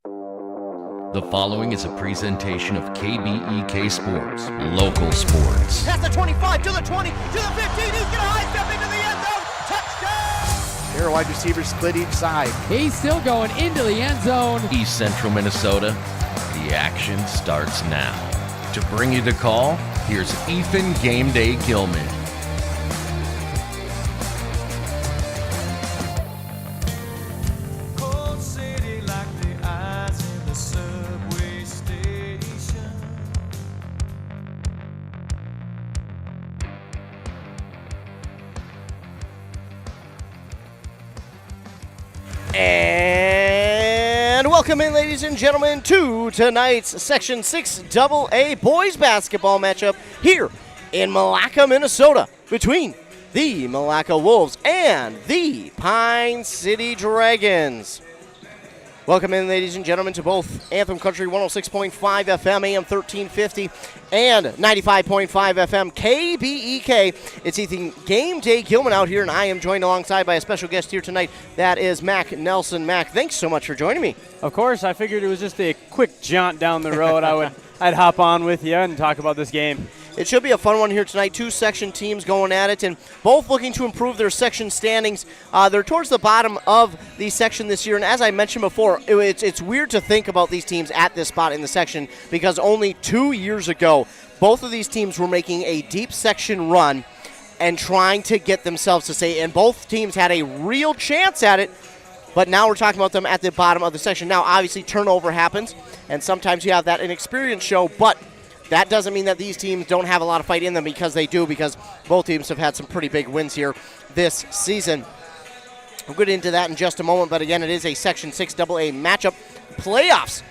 The following is a presentation of KBEK Sports, local sports. Past the 25, to the 20, to the 15, he's gonna high step into the end zone, touchdown! Here, wide receivers split each side. He's still going into the end zone. East Central Minnesota, the action starts now. To bring you the call, here's Ethan Game Day Gilman. And welcome in, ladies and gentlemen, to tonight's Section 6 AA boys basketball matchup here in Milaca, Minnesota, between the Milaca Wolves and the Pine City Dragons. Welcome in, ladies and gentlemen, to both Anthem Country 106.5 FM, AM 1350, and 95.5 FM, KBEK. It's Ethan Game Day Gilman out here, and I am joined alongside by a special guest here tonight. That is Mac Nelson. Mac, thanks so much for joining me. Of course, I figured it was just a quick jaunt down the road. I'd hop on with you and talk about this game. It should be a fun one here tonight. Two section teams going at it, and both looking to improve their section standings. They're towards the bottom of the section this year, and as I mentioned before, it's weird to think about these teams at this spot in the section because only 2 years ago, both of these teams were making a deep section run and trying to get themselves to stay, and both teams had a real chance at it, but now we're talking about them at the bottom of the section. Now, obviously, turnover happens, and sometimes you have that inexperience show, but that doesn't mean that these teams don't have a lot of fight in them, because they do, because both teams have had some pretty big wins here this season. We'll get into that in just a moment, but again, it is a Section 6 AA matchup. Playoffs.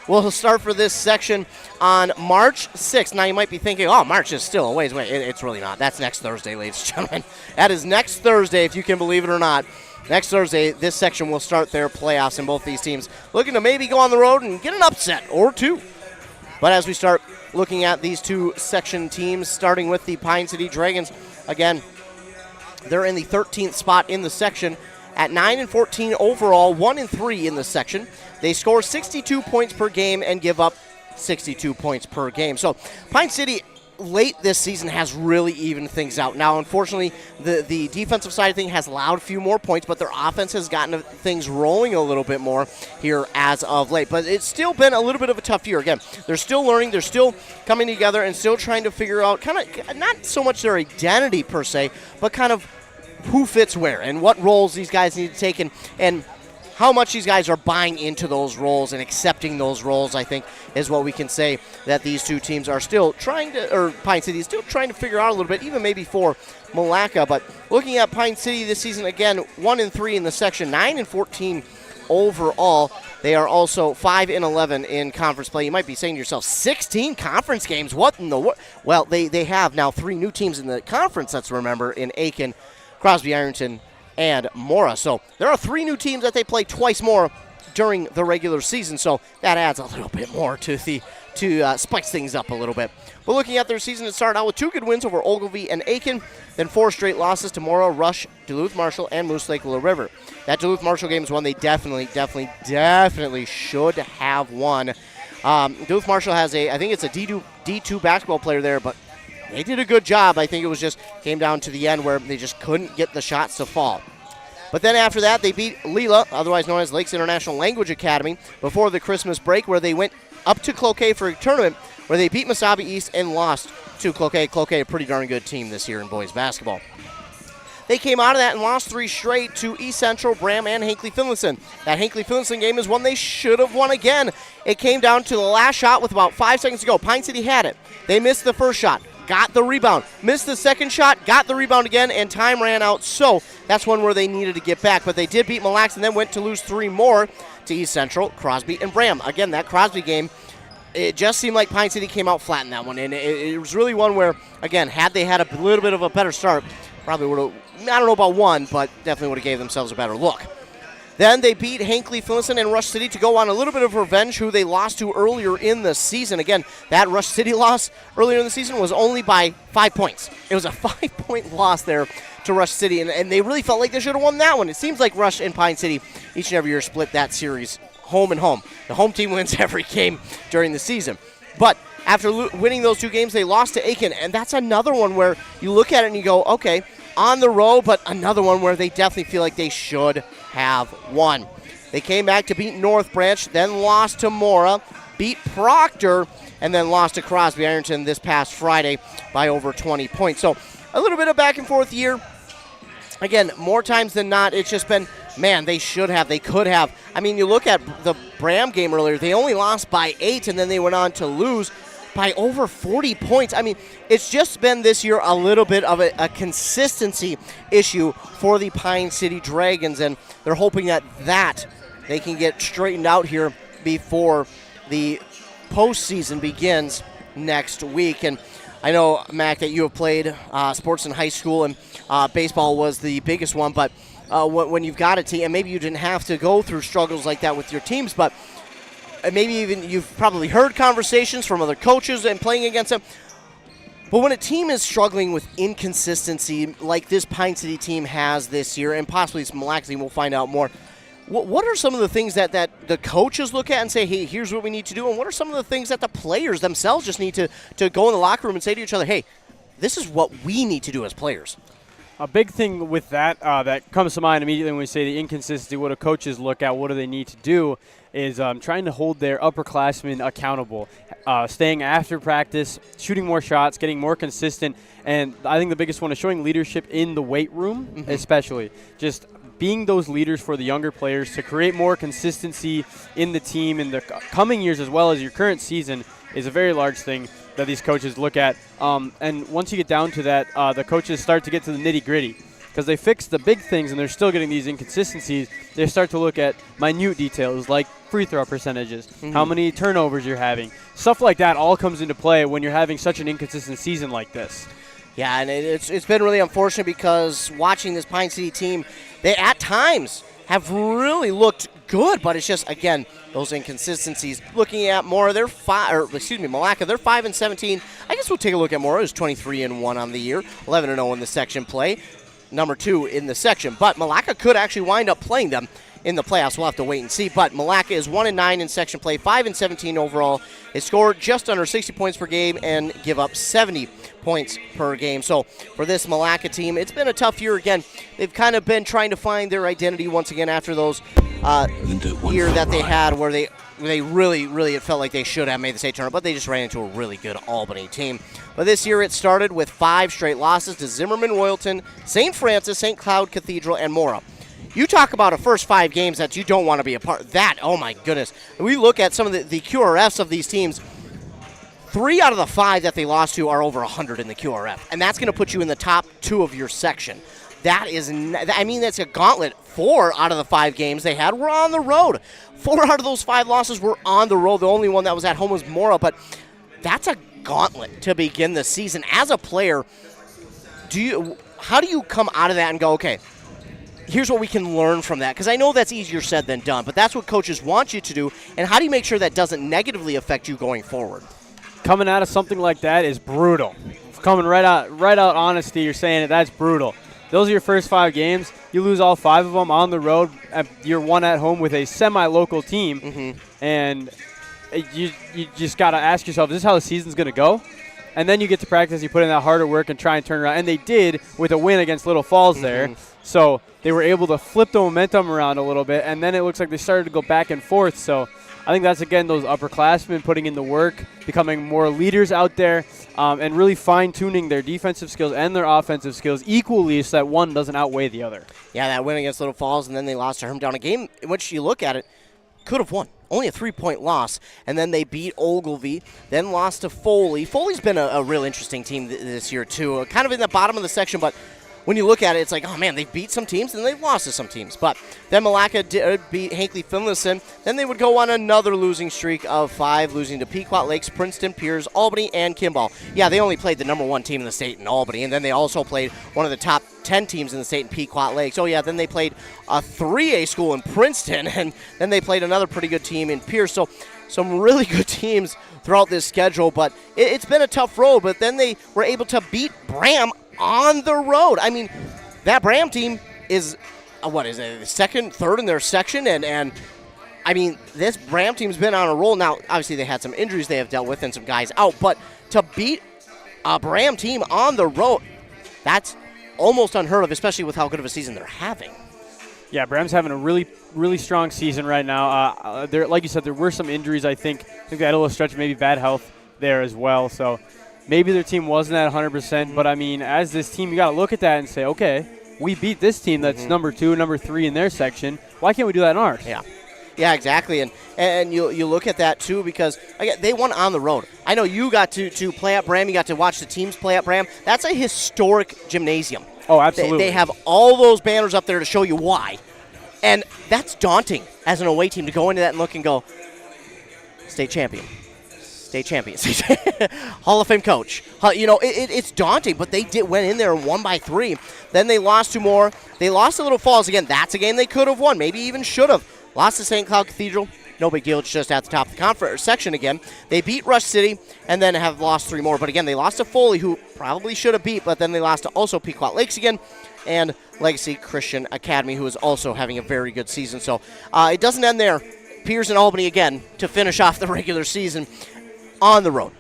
We'll start for this section on March 6th. Now, you might be thinking, oh, March is still a ways away. It's really not. That's next Thursday, ladies and gentlemen. That is next Thursday, if you can believe it or not. Next Thursday, this section will start their playoffs, and both these teams looking to maybe go on the road and get an upset or two. But as we start looking at these two section teams, starting with the Pine City Dragons, again, they're in the 13th spot in the section at 9-14 overall, 1-3 in the section. They score 62 points per game and give up 62 points per game. So Pine City late this season has really evened things out. Now, unfortunately, the defensive side of things has allowed a few more points, but their offense has gotten things rolling a little bit more here as of late. But it's still been a little bit of a tough year. Again, they're still learning, they're still coming together and still trying to figure out kind of not so much their identity per se, but kind of who fits where and what roles these guys need to take and how much these guys are buying into those roles and accepting those roles, I think, is what we can say that these two teams are still trying to, or Pine City is still trying to figure out a little bit, even maybe for Milaca. But looking at Pine City this season, again, 1-3 in the section, 9-14 overall. They are also 5-11 in conference play. You might be saying to yourself, 16 conference games? What in the world? Well, they have now 3 new teams in the conference, let's remember, in Aiken, Crosby Ironton, and Mora. So there are 3 new teams that they play twice more during the regular season, so that adds a little bit more to spice things up a little bit. But looking at their season, it started out with 2 good wins over Ogilvie and Aiken, then 4 straight losses to Mora, Rush, Duluth Marshall, and Moose Lake Little River. That Duluth Marshall game is one they definitely should have won. Duluth Marshall has I think it's a D2 basketball player there, but they did a good job. I think it was just came down to the end where they just couldn't get the shots to fall. But then after that, they beat Lila, otherwise known as Lakes International Language Academy, before the Christmas break, where they went up to Cloquet for a tournament where they beat Mesabi East and lost to Cloquet. Cloquet, a pretty darn good team this year in boys basketball. They came out of that and lost 3 straight to East Central, Bram, and Hinckley-Finlayson. That Hinckley-Finlayson game is one they should have won again. It came down to the last shot with about 5 seconds to go. Pine City had it. They missed the first shot, got the rebound, missed the second shot, got the rebound again, and time ran out. So that's one where they needed to get back. But they did beat Mille Lacs and then went to lose 3 more to East Central, Crosby, and Bram. Again, that Crosby game, it just seemed like Pine City came out flat in that one. And it was really one where, again, had they had a little bit of a better start, probably would have, I don't know about won, but definitely would have gave themselves a better look. Then they beat Hinckley-Finlayson and Rush City to go on a little bit of revenge, who they lost to earlier in the season. Again, that Rush City loss earlier in the season was only by 5 points. It was a 5-point loss there to Rush City, and they really felt like they should have won that one. It seems like Rush and Pine City each and every year split that series home and home. The home team wins every game during the season. But after winning those 2 games, they lost to Aiken, and that's another one where you look at it and you go, okay, on the road, but another one where they definitely feel like they should have won. They came back to beat North Branch, then lost to Mora, beat Proctor, and then lost to Crosby Ironton this past Friday by over 20 points. So a little bit of back and forth year. Again, more times than not, it's just been, man, they should have, they could have. I mean, you look at the Bram game earlier, they only lost by 8, and then they went on to lose by over 40 points. I mean, it's just been this year a little bit of a consistency issue for the Pine City Dragons, and they're hoping that they can get straightened out here before the postseason begins next week. And I know, Mac, that you have played sports in high school, and baseball was the biggest one, but when you've got a team, and maybe you didn't have to go through struggles like that with your teams, but maybe even you've probably heard conversations from other coaches and playing against them. But when a team is struggling with inconsistency like this Pine City team has this year, and possibly some Milaca team, we'll find out more, what are some of the things that the coaches look at and say, hey, here's what we need to do, and what are some of the things that the players themselves just need to go in the locker room and say to each other, hey, this is what we need to do as players? A big thing with that that comes to mind immediately when we say the inconsistency, what do coaches look at, what do they need to do, is trying to hold their upperclassmen accountable, staying after practice, shooting more shots, getting more consistent, and I think the biggest one is showing leadership in the weight room, especially. Just being those leaders for the younger players to create more consistency in the team in the coming years as well as your current season is a very large thing that these coaches look at. And once you get down to that, the coaches start to get to the nitty-gritty. Because they fix the big things and they're still getting these inconsistencies, they start to look at minute details like free throw percentages, how many turnovers you're having. Stuff like that all comes into play when you're having such an inconsistent season like this. Yeah, and it's been really unfortunate because watching this Pine City team, they at times have really looked good, but it's just, again, those inconsistencies. Looking at Mora, Milaca, they're 5-17. I guess we'll take a look at Mora, who's 23-1 on the year, 11-0 in the section play, number 2 in the section. But Milaca could actually wind up playing them in the playoffs. We'll have to wait and see. But Milaca is 1-9 in section play, 5-17 overall. They score just under 60 points per game and give up 70 points per game. So for this Milaca team, it's been a tough year again. They've kind of been trying to find their identity once again after those year that they had where they really, it felt like they should have made the state tournament, but they just ran into a really good Albany team. But this year it started with 5 straight losses to Zimmerman, Royalton, St. Francis, St. Cloud Cathedral, and Mora. You talk about a first 5 games that you don't want to be a part of. That, oh my goodness. We look at some of the QRFs of these teams. 3 out of the 5 that they lost to are over 100 in the QRF, and that's going to put you in the top 2 of your section. That is, that's a gauntlet. 4 out of the 5 games they had were on the road. 4 out of those 5 losses were on the road. The only one that was at home was Mora, but that's a gauntlet to begin the season. As a player, how do you come out of that and go, okay, here's what we can learn from that? Because I know that's easier said than done, but that's what coaches want you to do, and how do you make sure that doesn't negatively affect you going forward? Coming out of something like that is brutal. Coming right out honesty, you're saying that's brutal. Those are your first 5 games. You lose all 5 of them on the road. You're 1 at home with a semi-local team, and you just got to ask yourself, is this how the season's going to go? And then you get to practice, you put in that harder work and try and turn around. And they did with a win against Little Falls there. So they were able to flip the momentum around a little bit, and then it looks like they started to go back and forth. So I think that's, again, those upperclassmen putting in the work, becoming more leaders out there, and really fine-tuning their defensive skills and their offensive skills equally so that one doesn't outweigh the other. Yeah, that win against Little Falls, and then they lost to Hermtown. A game in which you look at it, could have won. Only a 3-point loss, and then they beat Ogilvie, then lost to Foley. Foley's been a real interesting team this year, too. Kind of in the bottom of the section, but when you look at it, it's like, oh, man, they've beat some teams, and they've lost to some teams. But then Milaca did beat Hankley Finlayson. Then they would go on another losing streak of 5, losing to Pequot Lakes, Princeton, Piers, Albany, and Kimball. Yeah, they only played the number 1 team in the state in Albany, and then they also played one of the top 10 teams in the state in Pequot Lakes. Oh, yeah, then they played a 3A school in Princeton, and then they played another pretty good team in Pierce. So some really good teams throughout this schedule, but it's been a tough road. But then they were able to beat Bram on the road. I mean, that Bram team is, what is it, second, third in their section, and I mean, this Bram team's been on a roll. Now, obviously, they had some injuries they have dealt with and some guys out, but to beat a Bram team on the road, that's almost unheard of, especially with how good of a season they're having. Yeah, Bram's having a really, really strong season right now. There, like you said, there were some injuries, I think. I think they had a little stretch, maybe bad health there as well. So maybe their team wasn't at 100%. But, I mean, as this team, you got to look at that and say, okay, we beat this team that's number 2, number 3 in their section. Why can't we do that in ours? Yeah, exactly. And you look at that, too, because, again, they won on the road. I know you got to play at Bram. You got to watch the teams play at Bram. That's a historic gymnasium. Oh, absolutely. They have all those banners up there to show you why. And that's daunting as an away team to go into that and look and go, state champion, Hall of Fame coach. It's daunting, but they went in there and won by 3. Then they lost 2 more. They lost to Little Falls. Again, that's a game they could have won, maybe even should have. Lost to St. Cloud Cathedral. No big deal. It's just at the top of the conference section again. They beat Rush City and then have lost 3 more. But again, they lost to Foley, who probably should have beat, but then they lost to also Pequot Lakes again, and Legacy Christian Academy, who is also having a very good season. So it doesn't end there. Piers and Albany again to finish off the regular season on the road.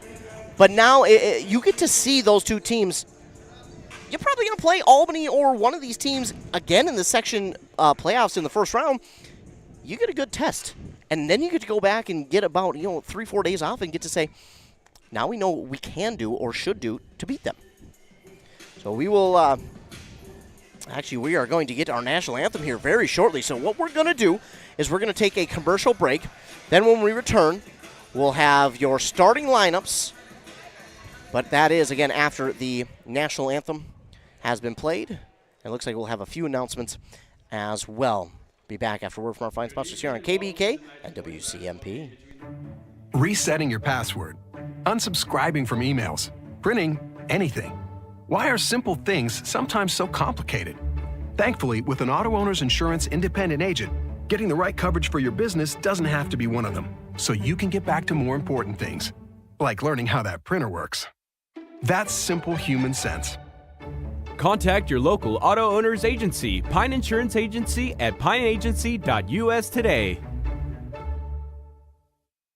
But now you get to see those 2 teams. You're probably going to play Albany or one of these teams again in the section playoffs in the first round. You get a good test. And then you get to go back and get about 3-4 days off and get to say, now we know what we can do or should do to beat them. So we will actually, we are going to get our national anthem here very shortly. So what we're going to do is we're going to take a commercial break. Then when we return, we'll have your starting lineups. But that is, again, after the national anthem has been played. It looks like we'll have a few announcements as well. Be back after word from our fine sponsors here on KBK and WCMP. Resetting your password, unsubscribing from emails, printing anything. Why are simple things sometimes so complicated? Thankfully, with an auto owner's insurance independent agent, getting the right coverage for your business doesn't have to be one of them, so you can get back to more important things, like learning how that printer works. That's simple human sense. Contact your local auto owner's agency, Pine Insurance Agency at pineagency.us today.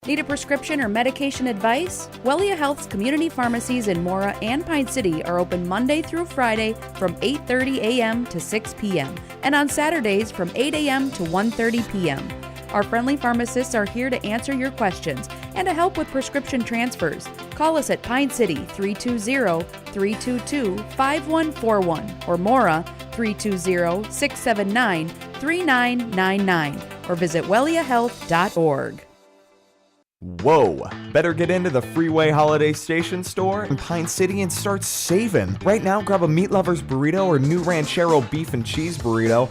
Need a prescription or medication advice? Wellia Health's community pharmacies in Mora and Pine City are open Monday through Friday from 8:30 a.m. to 6 p.m. and on Saturdays from 8 a.m. to 1:30 p.m. Our friendly pharmacists are here to answer your questions and to help with prescription transfers. Call us at Pine City 320-322-5141 or Mora 320-679-3999 or visit welliahealth.org. Whoa! Better get into the Freeway Holiday Station store in Pine City and start saving. Right now, grab a Meat Lover's burrito or new Ranchero beef and cheese burrito.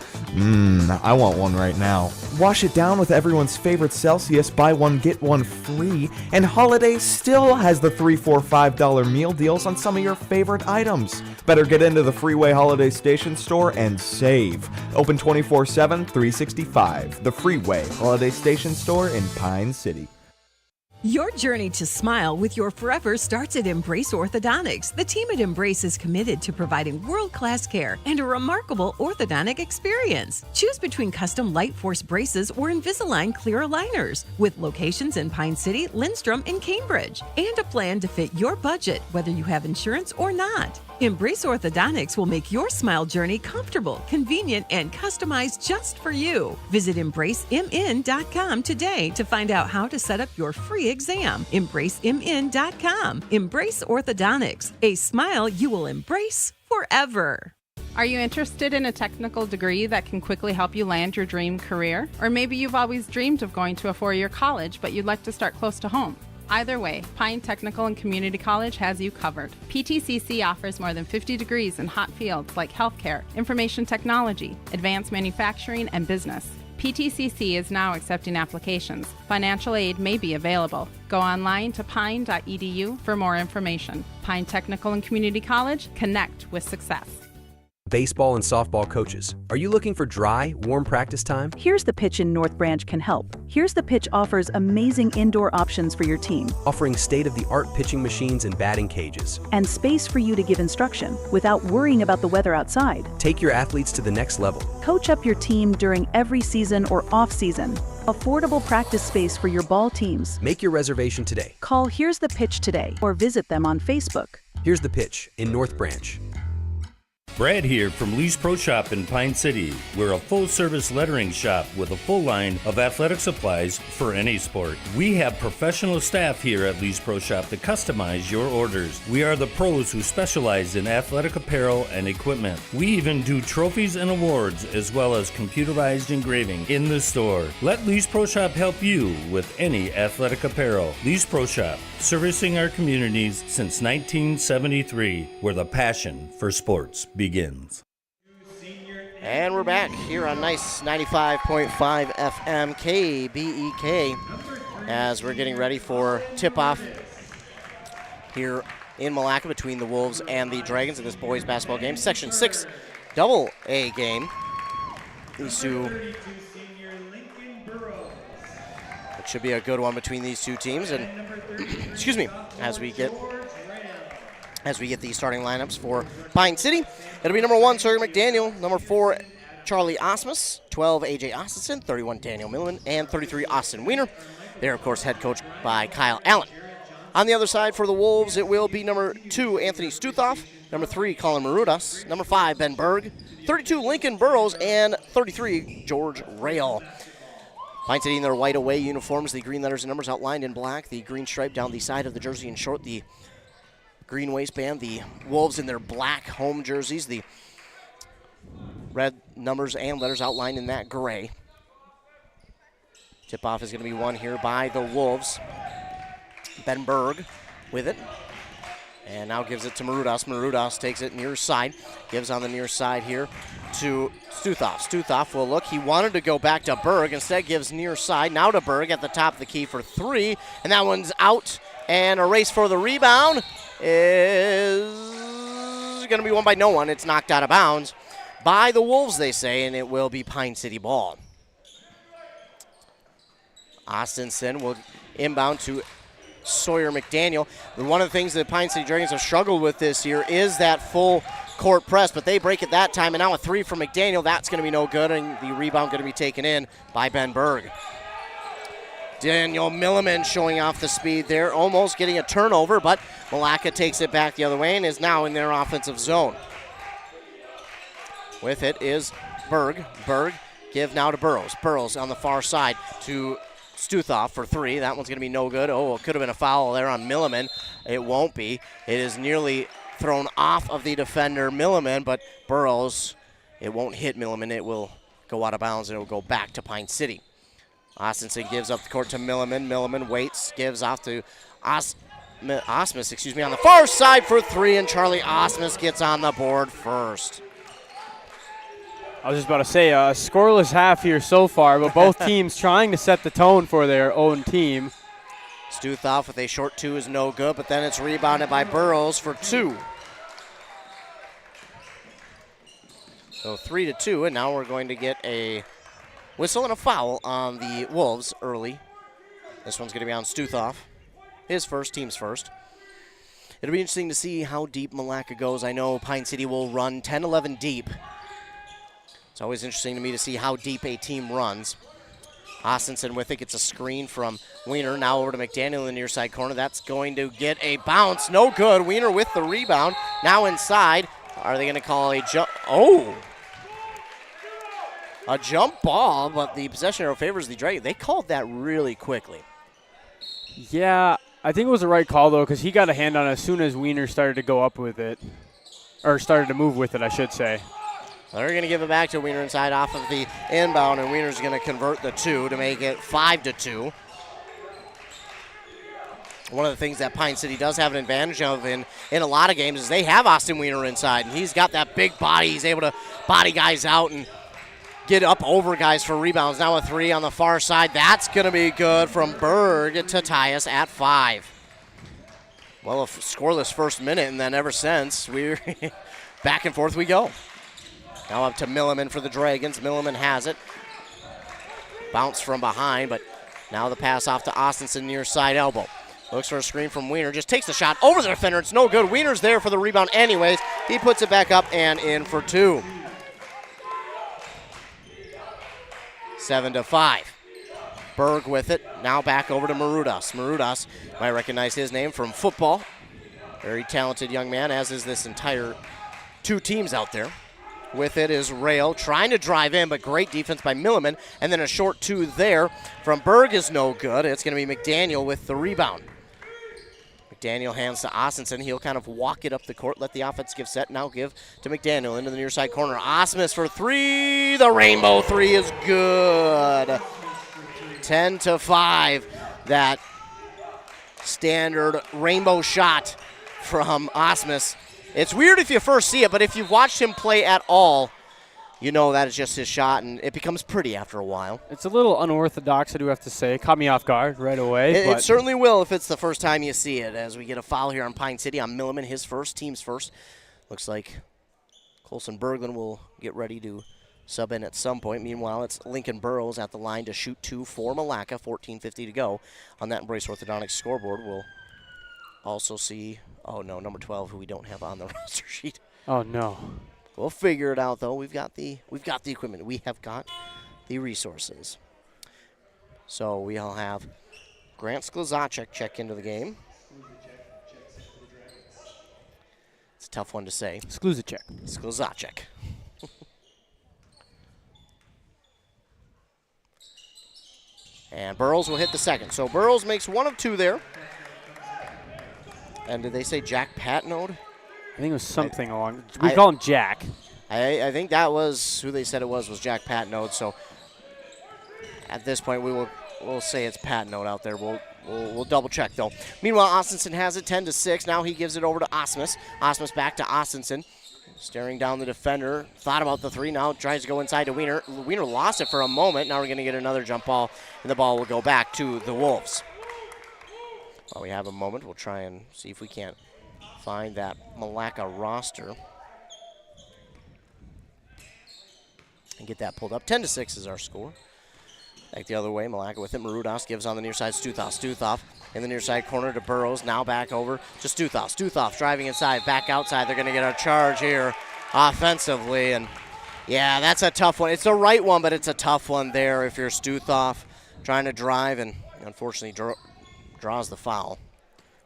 I want one right now. Wash it down with everyone's favorite Celsius, buy one, get one free. And Holiday still has the $3, $4, $5 meal deals on some of your favorite items. Better get into the Freeway Holiday Station store and save. Open 24/7, 365. The Freeway Holiday Station store in Pine City. Your journey to smile with your forever starts at Embrace Orthodontics. The team at Embrace is committed to providing world-class care and a remarkable orthodontic experience. Choose between custom Light Force braces or Invisalign clear aligners with locations in Pine City, Lindstrom, and Cambridge, and a plan to fit your budget, whether you have insurance or not. Embrace Orthodontics will make your smile journey comfortable, convenient, and customized just for you. Visit EmbraceMN.com today to find out how to set up your free exam. EmbraceMN.com. Embrace Orthodontics, a smile you will embrace forever. Are you interested in a technical degree that can quickly help you land your dream career? Or maybe you've always dreamed of going to a four-year college, but you'd like to start close to home. Either way, Pine Technical and Community College has you covered. PTCC offers more than 50 degrees in hot fields like healthcare, information technology, advanced manufacturing, and business. PTCC is now accepting applications. Financial aid may be available. Go online to pine.edu for more information. Pine Technical and Community College, connect with success. Baseball and softball coaches, are you looking for dry, warm practice time? Here's the pitch in North Branch can help. Here's the Pitch offers amazing indoor options for your team offering state-of-the-art pitching machines and batting cages. and space for you to give instruction without worrying about the weather outside. Take your athletes to the next level. Coach up your team during every season or off-season. Affordable practice space for your ball teams. Make your reservation today. Call Here's the Pitch today or visit them on Facebook. Here's the Pitch in North Branch. Brad here from Lee's Pro Shop in Pine City. We're a full-service lettering shop with a full line of athletic supplies for any sport. We have professional staff here at Lee's Pro Shop to customize your orders. We are the pros who specialize in athletic apparel and equipment. We even do trophies and awards as well as computerized engraving in the store. Let Lee's Pro Shop help you with any athletic apparel. Lee's Pro Shop, servicing our communities since 1973, where the passion for sports begins. And we're back here on nice 95.5 FM KBEK as we're getting ready for tip-off here in Milaca between the Wolves and the Dragons in this boys basketball game. Section 6 double-A game. These two, it should be a good one between these two teams. And excuse me, as we get the starting lineups for Pine City. It'll be number 1, Sawyer McDaniel, number 4, Charlie Osmus, 12, A.J. Austinson, 31, Daniel Milliman, and 33, Austin Wiener. They're, of course, head coached by Kyle Allen. On the other side for the Wolves, it will be number 2, Anthony Stuthoff, number 3, Colin Marudas, number 5, Ben Berg, 32, Lincoln Burrows, and 33, George Rail. Pine City in their white away uniforms, the green letters and numbers outlined in black, the green stripe down the side of the jersey in short, the green waistband, the Wolves in their black home jerseys, the red numbers and letters outlined in that gray. Tip-off is going to be won here by the Wolves. Ben Berg with it. And now gives it to Marudas. Marudas takes it near side. Gives on the near side here to Stuthoff. Stuthoff will look. He wanted to go back to Berg. Instead gives near side. Now to Berg at the top of the key for 3. And that one's out. And a race for the rebound is going to be won by no one. It's knocked out of bounds by the Wolves, they say, and it will be Pine City ball. Austinson will inbound to Sawyer McDaniel. One of the things that Pine City Dragons have struggled with this year is that full court press, but they break it that time, and now a 3 from McDaniel. That's going to be no good, and the rebound going to be taken in by Ben Berg. Daniel Milliman showing off the speed there, almost getting a turnover, but Milaca takes it back the other way and is now in their offensive zone. With it is Berg. Berg give now to Burrows. Burrows on the far side to Stuthoff for 3. That one's going to be no good. Oh, it could have been a foul there on Milliman. It won't be. It is nearly thrown off of the defender Milliman, but Burrows, it won't hit Milliman. It will go out of bounds and it will go back to Pine City. Austinson gives up the court to Milliman. Milliman waits, gives off to Osmus, on the far side for 3, and Charlie Osmus gets on the board first. I was just about to say, a scoreless half here so far, but both teams trying to set the tone for their own team. Stuthoff with a short 2 is no good, but then it's rebounded by Burrows for 2. So 3-2, and now we're going to get a whistle and a foul on the Wolves early. This one's going to be on Stuthoff. His first, team's first. It'll be interesting to see how deep Milaca goes. I know Pine City will run 10-11 deep. It's always interesting to me to see how deep a team runs. Austinson with it, gets a screen from Wiener. Now over to McDaniel in the near side corner. That's going to get a bounce. No good. Wiener with the rebound. Now inside. Are they going to call a jump? Oh! A jump ball, but the possession arrow favors the Dragons. They called that really quickly. Yeah, I think it was the right call, though, because he got a hand on it as soon as Wiener started to go up with it. Or started to move with it, I should say. They're going to give it back to Wiener inside off of the inbound, and Wiener's going to convert the 2 to make it 5-2. One of the things that Pine City does have an advantage of in a lot of games is they have Austin Wiener inside, and he's got that big body. He's able to body guys out and get up over guys for rebounds. Now a 3 on the far side. That's going to be good from Berg to tie us at 5. Well, a scoreless first minute, and then ever since, we're back and forth we go. Now up to Milliman for the Dragons. Milliman has it. Bounce from behind, but Now the pass off to Austinson near side elbow. Looks for a screen from Wiener. Just takes the shot over the defender. It's no good. Wiener's there for the rebound anyways. He puts it back up and in for 2. 7-5. Berg with it. Now back over to Marudas. Marudas, might recognize his name from football. Very talented young man, as is this entire 2 teams out there. With it is Rail trying to drive in, but great defense by Milliman. And then a short 2 there from Berg is no good. It's going to be McDaniel with the rebound. McDaniel hands to Austinson. He'll kind of walk it up the court, let the offense give set. Now give to McDaniel into the near side corner. Osmus for 3. The rainbow 3 is good. 10-5. That standard rainbow shot from Osmus. It's weird if you first see it, but if you've watched him play at all, you know that is just his shot, and it becomes pretty after a while. It's a little unorthodox, I do have to say. Caught me off guard right away. It certainly will if it's the first time you see it, as we get a foul here on Pine City on Milliman, his first, team's first. Looks like Colson Berglund will get ready to sub in at some point. Meanwhile, it's Lincoln Burrows at the line to shoot 2 for Milaca. 14:50 to go on that Embrace Orthodontics scoreboard. We'll also see, oh no, number 12, who we don't have on the roster sheet. Oh no. We'll figure it out though. We've got the equipment. We have got the resources. So we'll have Grant Sklizacek check into the game. It's a tough one to say. Sklizacek. And Burrows will hit the second. So Burrows makes 1 of 2 there. And did they say Jack Patnode? I think it was something along. We call him Jack. I think that was who they said it was Jack Patnode. So at this point, we'll say it's Patnode out there. We'll double check though. Meanwhile, Austinson has it 10-6. Now he gives it over to Osmus. Osmus back to Austinson. Staring down the defender. Thought about the 3. Now tries to go inside to Wiener. Wiener lost it for a moment. Now we're going to get another jump ball, and the ball will go back to the Wolves. While we have a moment, we'll try and see if we can't find that Milaca roster and get that pulled up. 10-6 is our score. Back the other way, Milaca with it. Marudas gives on the near side. Stuthoff in the near side corner to Burrows. Now back over to Stuthoff. Stuthoff driving inside, back outside. They're going to get a charge here offensively. And yeah, that's a tough one. It's the right one, but it's a tough one there if you're Stuthoff trying to drive and unfortunately draws the foul.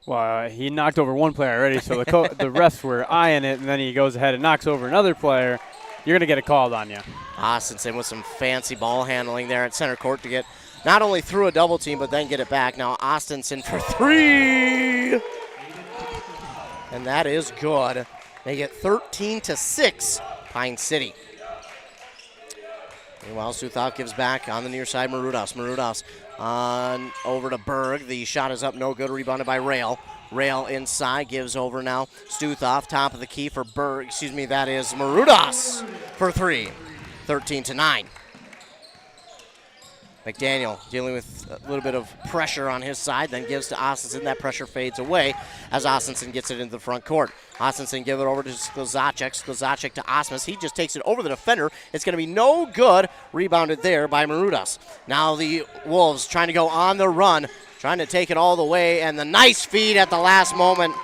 Well, he knocked over one player already, so the refs were eyeing it, and then he goes ahead and knocks over another player. You're going to get it called on you. Austinson with some fancy ball handling there at center court to get not only through a double team, but then get it back. Now Austinson for 3. And that is good. They get 13-6, Pine City. Meanwhile, Stuthoff gives back on the near side. Marudas on over to Berg. The shot is up, no good. Rebounded by Rail. Rail inside, gives over now. Stuthoff, top of the key for Berg. Excuse me, that is Marudas for 3. 13-9. McDaniel dealing with a little bit of pressure on his side, then gives to Austinson. That pressure fades away as Austinson gets it into the front court. Austinson give it over to Sklizacek. Sklizacek to Osmus. He just takes it over the defender. It's going to be no good. Rebounded there by Marudas. Now the Wolves trying to go on the run, trying to take it all the way, and the nice feed at the last moment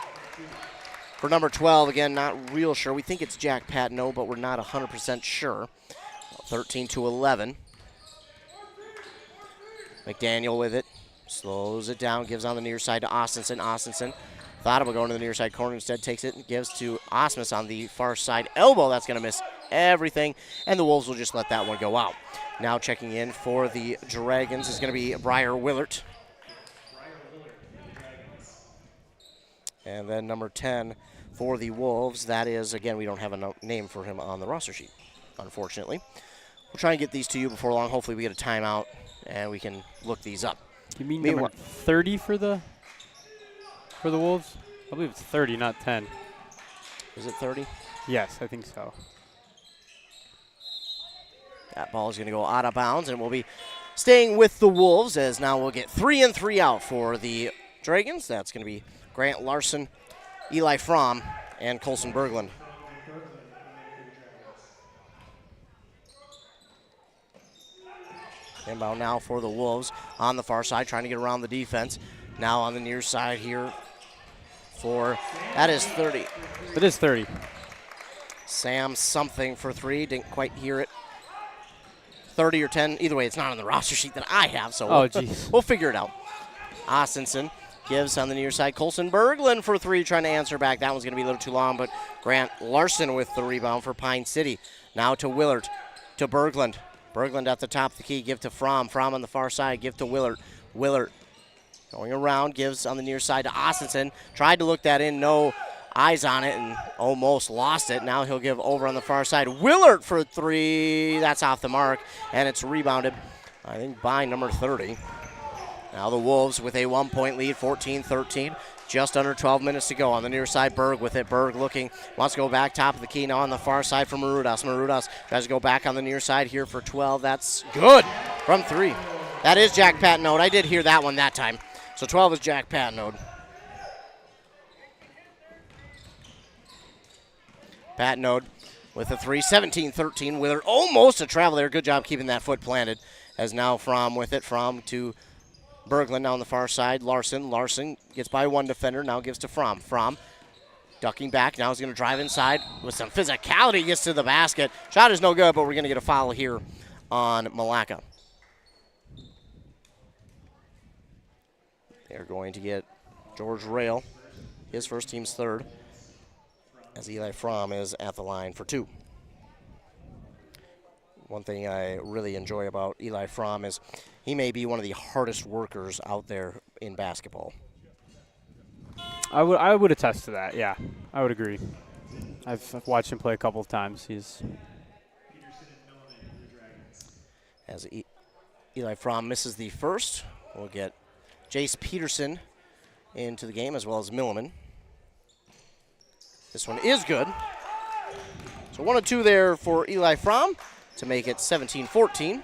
for number 12. Again, not real sure. We think it's Jack Patno, but we're not 100% sure. 13-11. McDaniel with it. Slows it down, gives on the near side to Austinson. Austinson thought about going to the near side corner, instead takes it and gives to Osmus on the far side elbow. That's going to miss everything, and the Wolves will just let that one go out. Now checking in for the Dragons is going to be Briar Willert. And then number 10 for the Wolves, that is, again, we don't have a name for him on the roster sheet, unfortunately. We'll try and get these to you before long. Hopefully we get a timeout and we can look these up. You mean number 30 for the Wolves? I believe it's 30, not 10. Is it 30? Yes, I think so. That ball is going to go out of bounds, and we'll be staying with the Wolves as now we'll get 3 and 3 out for the Dragons. That's going to be Grant Larson, Eli Fromm, and Colson Berglund. Inbound now for the Wolves on the far side, trying to get around the defense. Now on the near side here that is 30. It is 30. Sam something for three, didn't quite hear it. 30 or 10, either way, it's not on the roster sheet that I have, so we'll figure it out. Austinson gives on the near side. Colson Berglund for three, trying to answer back. That one's going to be a little too long, but Grant Larson with the rebound for Pine City. Now to Willard, to Berglund. Berglund at the top of the key, give to Fromm. Fromm on the far side, give to Willard. Willard going around, gives on the near side to Austinson. Tried to look that in, no eyes on it, and almost lost it. Now he'll give over on the far side. Willard for three. That's off the mark, and it's rebounded, I think, by number 30. Now the Wolves with a 1-point lead, 14-13. Just under 12 minutes to go. On the near side, Berg with it. Berg looking, wants to go back top of the key. Now on the far side for Marudas. Marudas tries to go back on the near side here for 12. That's good from three. That is Jack Patnode. I did hear that one that time. So 12 is Jack Patnode. Patnode with a three, 17-13. Willard almost a travel there. Good job keeping that foot planted. As now Fromm with it. Fromm to Berglund now on the far side. Larson gets by one defender. Now gives to Fromm. Fromm ducking back. Now he's going to drive inside with some physicality. Gets to the basket. Shot is no good, but we're going to get a foul here on Milaca. They're going to get George Rail, his first team's third, as Eli Fromm is at the line for two. One thing I really enjoy about Eli Fromm is he may be one of the hardest workers out there in basketball. I would attest to that, yeah. I would agree. I've watched him play a couple of times. As Eli Fromm misses the first, we'll get Jace Peterson into the game, as well as Milliman. This one is good. So 1 of 2 there for Eli Fromm to make it 17-14.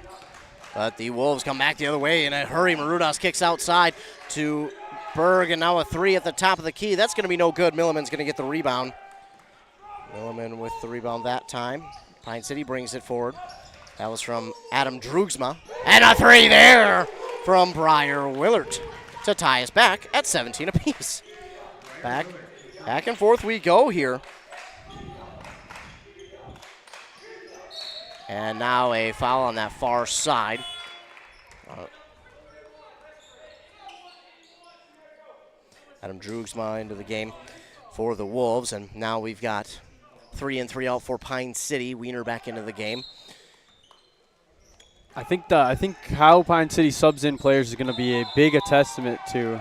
But the Wolves come back the other way in a hurry. Marudas kicks outside to Berg, and now a three at the top of the key. That's going to be no good. Milliman's going to get the rebound. Milliman with the rebound that time. Pine City brings it forward. That was from Adam Drugsma. And a three there from Briar Willard to tie us back at 17 apiece. Back and forth we go here. And now a foul on that far side. Adam Drugsma into the game for the Wolves. And now we've got 3 in, 3 out for Pine City. Wiener back into the game. I think how Pine City subs in players is going to be a big testament to.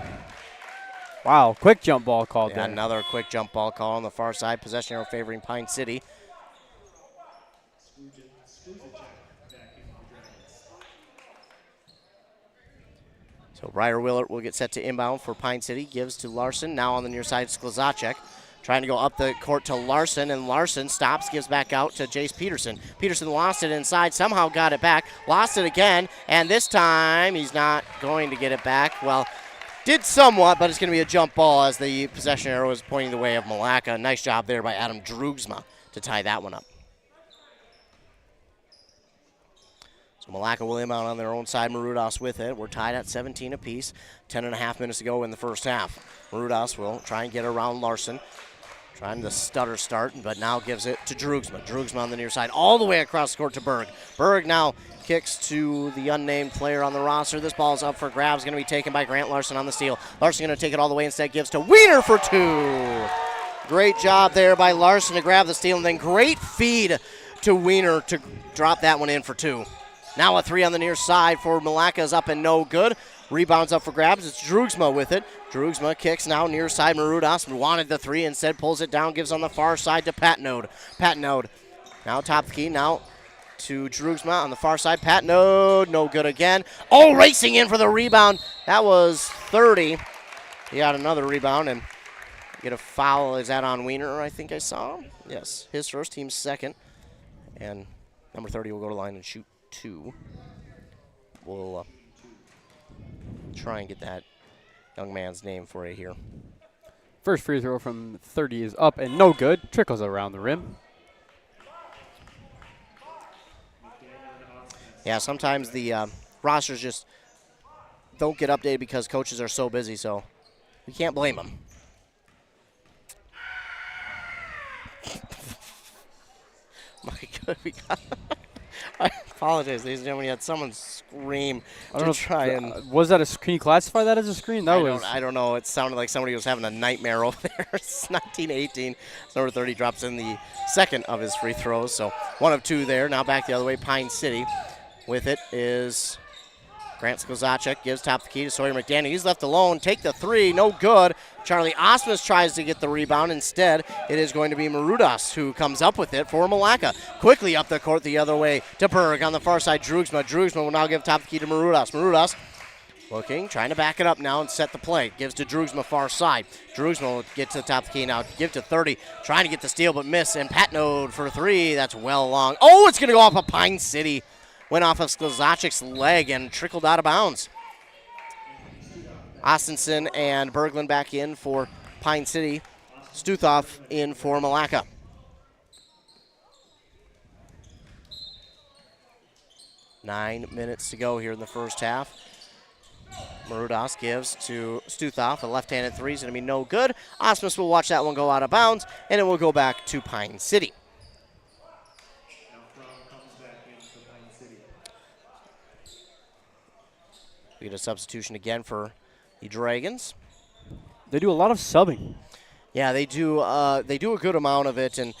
Wow, quick jump ball called there. Another quick jump ball call on the far side. Possession arrow favoring Pine City. So Briar Willard will get set to inbound for Pine City. Gives to Larson. Now on the near side, Sklazacek. Trying to go up the court to Larson, and Larson stops, gives back out to Jace Peterson. Peterson lost it inside, somehow got it back, lost it again, and this time he's not going to get it back. Well, did somewhat, but it's going to be a jump ball as the possession arrow is pointing the way of Milaca. Nice job there by Adam Drugsma to tie that one up. So Milaca will inbound on their own side. Marudas with it. We're tied at 17 apiece. 10.5 minutes to go in the first half. Marudas will try and get around Larson. Trying to stutter start, but now gives it to Drugsma. Drugsma on the near side, all the way across the court to Berg. Berg now kicks to the unnamed player on the roster. This ball is up for grabs, going to be taken by Grant Larson on the steal. Larson going to take it all the way, instead gives to Wiener for 2. Great job there by Larson to grab the steal, and then great feed to Wiener to drop that one in for 2. Now a 3 on the near side for Milaca is up and no good. Rebounds up for grabs. It's Drugsma with it. Drugsma kicks now near side. Marudas wanted the 3, instead pulls it down, gives on the far side to Patnode. Patnode now top of the key, now to Drugsma on the far side. Patnode, no good again. Oh, racing in for the rebound. That was 30. He got another rebound and get a foul. Is that on Wiener, I think I saw? Yes, his first, team's second. And number 30 will go to the line and shoot 2. We'll try and get that young man's name for you here. First free throw from 30 is up and no good. Trickles around the rim. Yeah, sometimes the rosters just don't get updated because coaches are so busy, so we can't blame them. My God, we got I apologize, ladies and gentlemen. You had someone scream to try and. Was that a? Can you classify that as a screen? I don't know. It sounded like somebody was having a nightmare over there. It's 19-18. Number 30 drops in the second of his free throws. So 1 of 2 there. Now back the other way. Pine City with it is Grant Sklzacek. Gives top of the key to Sawyer McDaniel. He's left alone. Take the 3. No good. Charlie Osmus tries to get the rebound. Instead, it is going to be Marudas who comes up with it for Milaca. Quickly up the court the other way to Berg on the far side. Drugsma. Drugsma will now give top of the key to Marudas. Marudas looking, trying to back it up now and set the play. Gives to Drugsma far side. Drugsma will get to the top of the key now. Give to 30. Trying to get the steal but miss. And Patnode for 3. That's well long. Oh, it's going to go off of Pine City. Went off of Sklzacek's leg and trickled out of bounds. Austinson and Berglund back in for Pine City. Stuthoff in for Milaca. Nine minutes to go here in the first half. Marudas gives to Stuthoff. A left-handed 3 is going to be no good. Osmus will watch that one go out of bounds, and it will go back to Pine City. We get a substitution again for the Dragons. They do a lot of subbing. Yeah, they do a good amount of it, and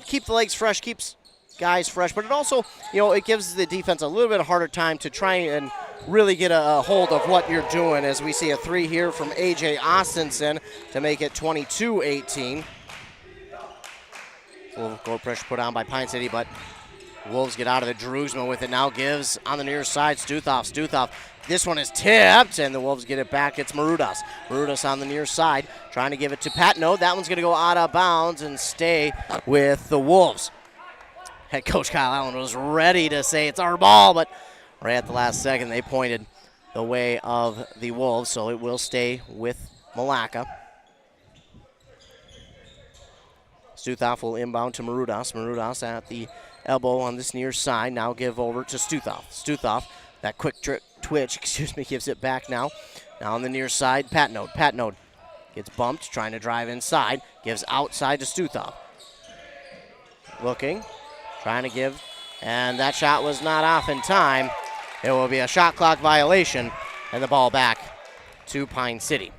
keep the legs fresh, keeps guys fresh, but it also, it gives the defense a little bit harder time to try and really get a hold of what you're doing, as we see a 3 here from A.J. Austinson to make it 22-18. A little goal pressure put on by Pine City, but Wolves get out of it. Drugsma with it now, gives on the near side. Stuthoff. This one is tipped, and the Wolves get it back. It's Marudas. Marudas on the near side, trying to give it to Patnode. That one's going to go out of bounds and stay with the Wolves. Head coach Kyle Allen was ready to say it's our ball, but right at the last second, they pointed the way of the Wolves, so it will stay with Milaca. Stuthoff will inbound to Marudas. Marudas at the elbow on this near side. Now give over to Stuthoff. Stuthoff, that quick twitch, gives it back now. Now on the near side, Patnode. Patnode gets bumped, trying to drive inside. Gives outside to Stuthoff. Looking, trying to give, and that shot was not off in time. It will be a shot clock violation, and the ball back to Pine City.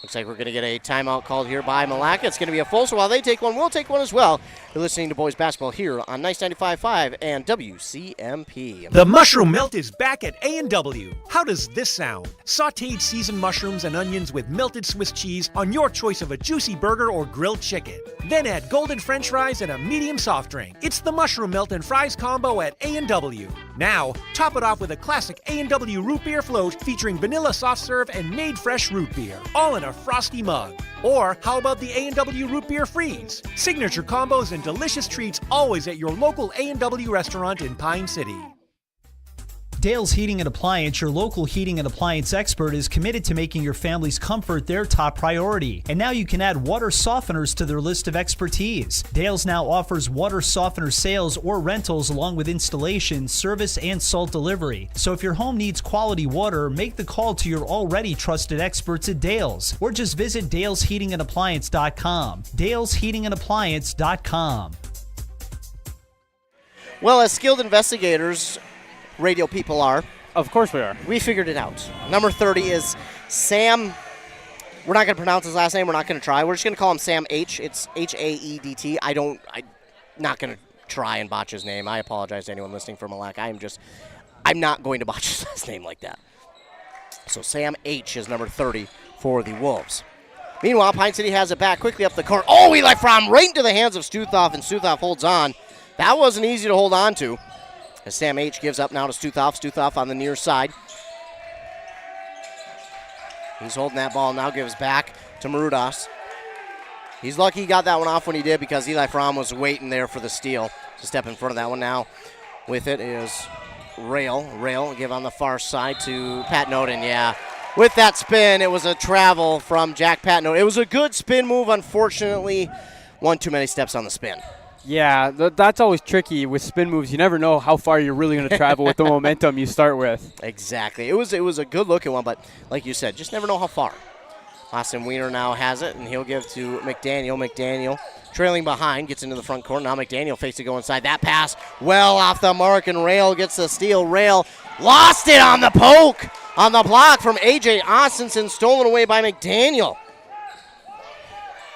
Looks like we're going to get a timeout called here by Milaca. It's going to be a full, so while they take one, we'll take one as well. You're listening to Boys Basketball here on Nice 95.5 and WCMP. The Mushroom Melt is back at A&W. How does this sound? Sautéed seasoned mushrooms and onions with melted Swiss cheese on your choice of a juicy burger or grilled chicken. Then add golden French fries and a medium soft drink. It's the Mushroom Melt and Fries combo at A&W. Now, top it off with a classic A&W root beer float featuring vanilla soft serve and made fresh root beer, all in a frosty mug. Or how about the A&W Root Beer Freeze? Signature combos and delicious treats always at your local A&W restaurant in Pine City. Dale's Heating and Appliance, your local heating and appliance expert, is committed to making your family's comfort their top priority. And now you can add water softeners to their list of expertise. Dale's now offers water softener sales or rentals along with installation, service, and salt delivery. So if your home needs quality water, make the call to your already trusted experts at Dale's, or just visit dalesheatingandappliance.com. dalesheatingandappliance.com. Well, as skilled investigators, radio people are. Of course we are. We figured it out. Number 30 is Sam. We're not going to pronounce his last name. We're not going to try. We're just going to call him Sam H. It's H-A-E-D-T. I'm not going to try and botch his name. I apologize to anyone listening from Milaca. I'm not going to botch his last name like that. So Sam H. is number 30 for the Wolves. Meanwhile, Pine City has it back quickly up the court. Oh, Eli Fromm right into the hands of Stuthoff, and Stuthoff holds on. That wasn't easy to hold on to. As Sam H. gives up now to Stuthoff. Stuthoff on the near side. He's holding that ball, now gives back to Marudas. He's lucky he got that one off when he did, because Eli Fromm was waiting there for the steal to step in front of that one. Now with it is Rail. Rail give on the far side to Pat Noden. Yeah, with that spin, it was a travel from Jack Patnode. It was a good spin move. Unfortunately, one too many steps on the spin. Yeah, that's always tricky with spin moves. You never know how far you're really going to travel with the momentum you start with. Exactly. It was a good-looking one, but like you said, just never know how far. Austin Weiner now has it, and he'll give to McDaniel. McDaniel trailing behind, gets into the front court. Now McDaniel fakes to go inside. That pass well off the mark, and Rail gets the steal. Rail lost it on the poke on the block from A.J. Austinson, stolen away by McDaniel.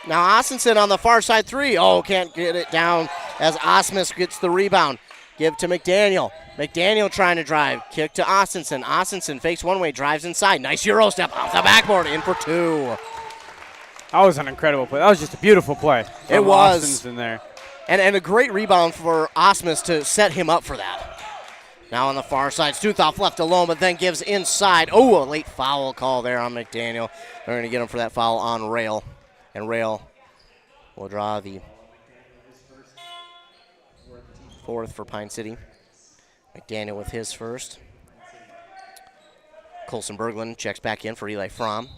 Now Austinson on the far side three. Oh, can't get it down as Osmus gets the rebound. Give to McDaniel. McDaniel trying to drive. Kick to Austinson. Austinson fakes one way, drives inside. Nice Euro step off the backboard, in for two. That was an incredible play. That was just a beautiful play. It was. Austinson there. And a great rebound for Osmus to set him up for that. Now on the far side, Stuthoff left alone, but then gives inside. Oh, a late foul call there on McDaniel. They're going to get him for that foul on Rail. And Rail will draw the fourth for Pine City. McDaniel with his first. Colson Berglund checks back in for Eli Fromm.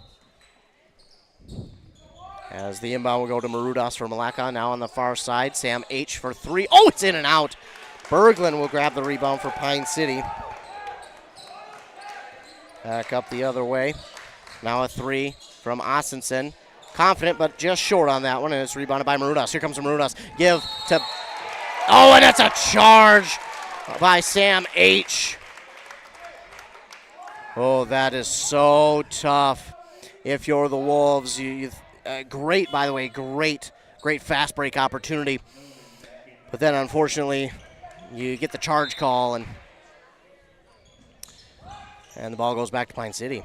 As the inbound will go to Marudas for Milaca. Now on the far side, Sam H. for three. Oh, it's in and out. Berglund will grab the rebound for Pine City. Back up the other way. Now a three from Austinson. Confident, but just short on that one, and it's rebounded by Marudas. Here comes Marudas. Give to... Oh, and it's a charge by Sam H. Oh, that is so tough. If you're the Wolves, great, by the way, great fast break opportunity. But then, unfortunately, you get the charge call, and the ball goes back to Pine City.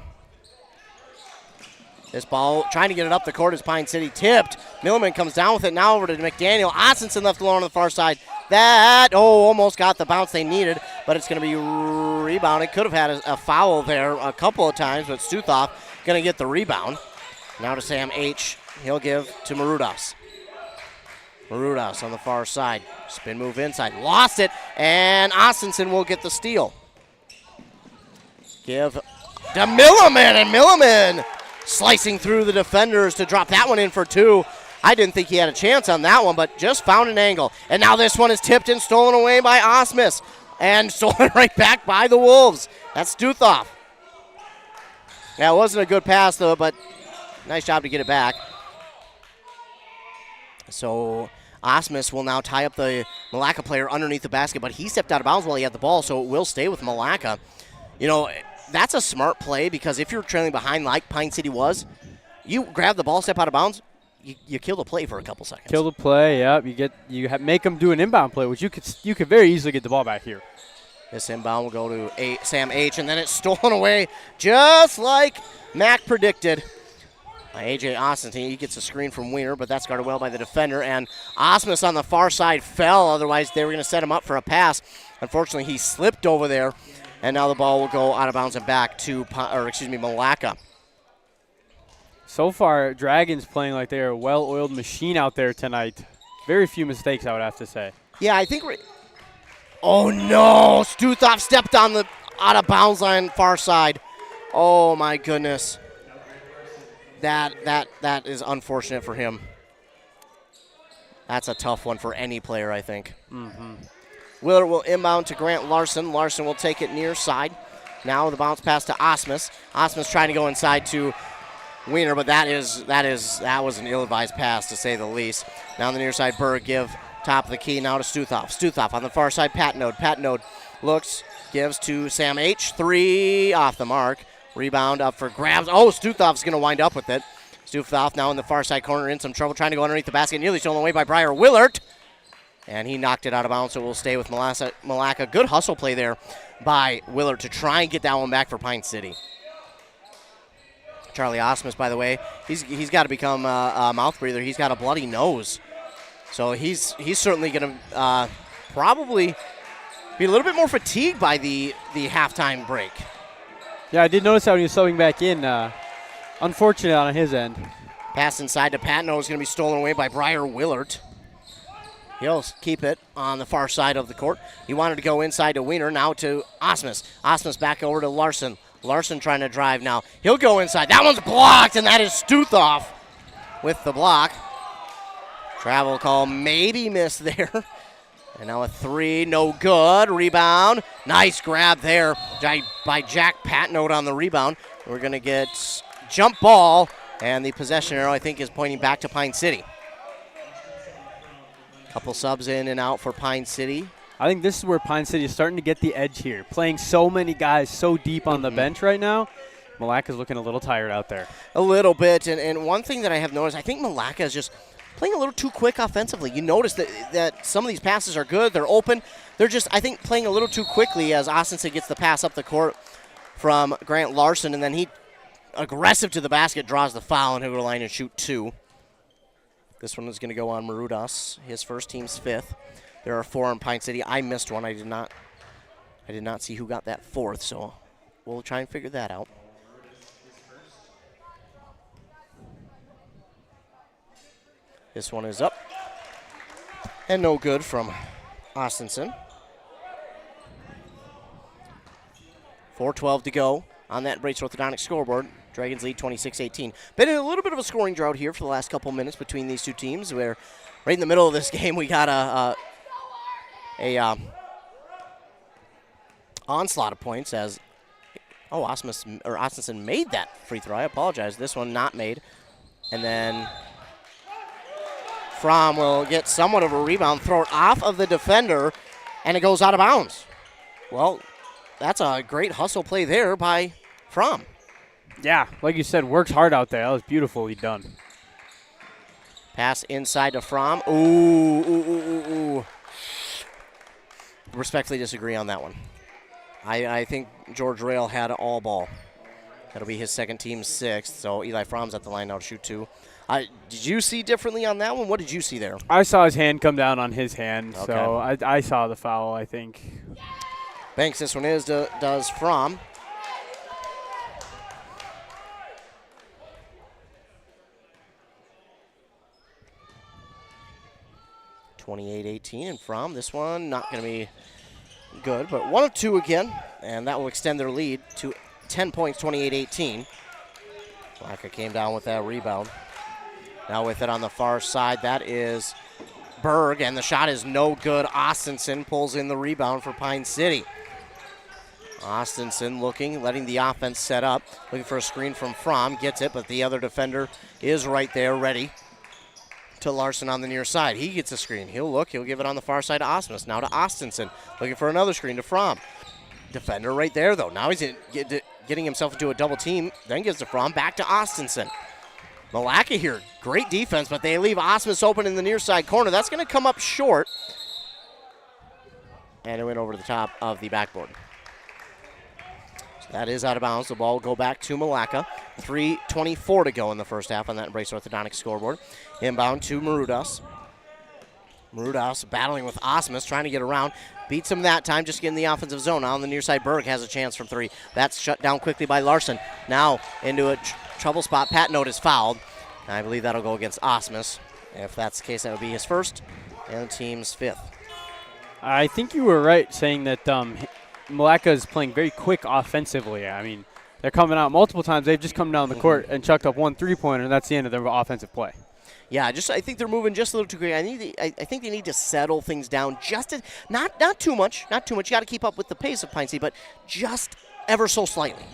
This ball, trying to get it up the court, is Pine City tipped. Milliman comes down with it, now over to McDaniel. Ostinson left alone on the far side. That, almost got the bounce they needed, but it's going to be rebounded. Could have had a foul there a couple of times, but Stuthoff going to get the rebound. Now to Sam H. He'll give to Marudas. Marudas on the far side. Spin move inside. Lost it, and Ostinson will get the steal. Give to Milliman, and Milliman slicing through the defenders to drop that one in for two. I didn't think he had a chance on that one, but just found an angle. And now this one is tipped and stolen away by Osmus. And stolen right back by the Wolves. That's Stuthoff. Yeah, it wasn't a good pass, though, but nice job to get it back. So Osmus will now tie up the Milaca player underneath the basket, but he stepped out of bounds while he had the ball, so it will stay with Milaca. You know, that's a smart play, because if you're trailing behind like Pine City was, you grab the ball, step out of bounds, you kill the play for a couple seconds. Kill the play, yep. Make them do an inbound play, which you could very easily get the ball back here. This inbound will go to Sam H., and then it's stolen away just like Mac predicted. A.J. Austin, he gets a screen from Weiner, but that's guarded well by the defender. And Osmus on the far side fell. Otherwise, they were going to set him up for a pass. Unfortunately, he slipped over there, and now the ball will go out of bounds and back to, Milaca. So far, Dragons playing like they're a well-oiled machine out there tonight. Very few mistakes, I would have to say. Yeah, I think oh, no. Stuthoff stepped on the out-of-bounds line far side. Oh, my goodness. That is unfortunate for him. That's a tough one for any player, I think. Mm-hmm. Willard will inbound to Grant Larson. Larson will take it near side. Now the bounce pass to Osmus. Osmus trying to go inside to Weiner, but that was an ill-advised pass, to say the least. Now on the near side, Berg give top of the key now to Stuthoff. Stuthoff on the far side, Pat Node looks, gives to Sam H. Three off the mark. Rebound up for grabs. Oh, Stuthoff's going to wind up with it. Stuthoff now in the far side corner, in some trouble trying to go underneath the basket. Nearly stolen away by Briar Willard. And he knocked it out of bounds, so we'll stay with Milaca. Good hustle play there by Willard to try and get that one back for Pine City. Charlie Osmus, by the way, he's got to become a mouth breather. He's got a bloody nose. So he's certainly going to probably be a little bit more fatigued by the halftime break. Yeah, I did notice that when he was subbing back in. Unfortunate on his end. Pass inside to Patno is going to be stolen away by Briar Willard. He'll keep it on the far side of the court. He wanted to go inside to Weiner, now to Osmus. Osmus back over to Larson. Larson trying to drive now. He'll go inside. That one's blocked, and that is Stuthoff with the block. Travel call maybe missed there. And now a 3, no good. Rebound. Nice grab there by Jack Patnote on the rebound. We're going to get jump ball, and the possession arrow, I think, is pointing back to Pine City. Couple subs in and out for Pine City. I think this is where Pine City is starting to get the edge here. Playing so many guys so deep on the bench right now. Milaca's looking a little tired out there. A little bit, and one thing that I have noticed, I think Milaca is just playing a little too quick offensively. You notice that some of these passes are good, they're open. They're just, I think, playing a little too quickly as Austinson gets the pass up the court from Grant Larson, and then he, aggressive to the basket, draws the foul, and he'll go to the line and shoot 2. This one is going to go on Marudas, his first, team's 5th. There are 4 in Pine City. I missed one. I did not see who got that 4th, so we'll try and figure that out. This one is up. And no good from Austinson. 4:12 to go on that Brace Orthodontic scoreboard. Dragons lead 26-18. Been in a little bit of a scoring drought here for the last couple minutes between these two teams, where right in the middle of this game we got a onslaught of points as Austinson made that free throw. I apologize. This one not made. And then Fromm will get somewhat of a rebound, throw it off of the defender, and it goes out of bounds. Well, that's a great hustle play there by Fromm. Yeah, like you said, works hard out there. That was beautifully done. Pass inside to Fromm. Ooh. Respectfully disagree on that one. I think George Rail had all ball. That'll be his second, team's 6th. So Eli Fromm's at the line now to shoot 2. Did you see differently on that one? What did you see there? I saw his hand come down on his hand, Okay. so I saw the foul, I think. Banks, this one does Fromm. (28-18) and Fromm. This one not going to be good, but 1 of 2 again, and that will extend their lead to 10 points, 28-18. Milaca came down with that rebound. Now with it on the far side, that is Berg, and the shot is no good. Austinson pulls in the rebound for Pine City. Austinson looking, letting the offense set up, looking for a screen from Fromm, gets it, but the other defender is right there ready to Larson on the near side. He gets a screen. He'll give it on the far side to Osmus. Now to Austinson, looking for another screen to Fromm. Defender right there, though. Now he's getting himself into a double team, then gives to Fromm, back to Austinson. Milaca here, great defense, but they leave Osmus open in the near side corner. That's going to come up short. And it went over to the top of the backboard. So that is out of bounds. The ball will go back to Milaca. 3:24 to go in the first half on that Embrace Orthodontics scoreboard. Inbound to Marudas. Marudas battling with Osmus, trying to get around. Beats him that time, just getting the offensive zone. Now on the near side, Berg has a chance from 3. That's shut down quickly by Larson. Now into a trouble spot. Patnote is fouled. And I believe that'll go against Osmus. If that's the case, that would be his first and the team's 5th. I think you were right saying that Milaca is playing very quick offensively. I mean, they're coming out multiple times. They've just come down the court and chucked up 1 3-pointer, and that's the end of their offensive play. Yeah, I think they're moving just a little too quick. I think they need to settle things down not too much. Not too much. You got to keep up with the pace of Pine City, but just ever so slightly.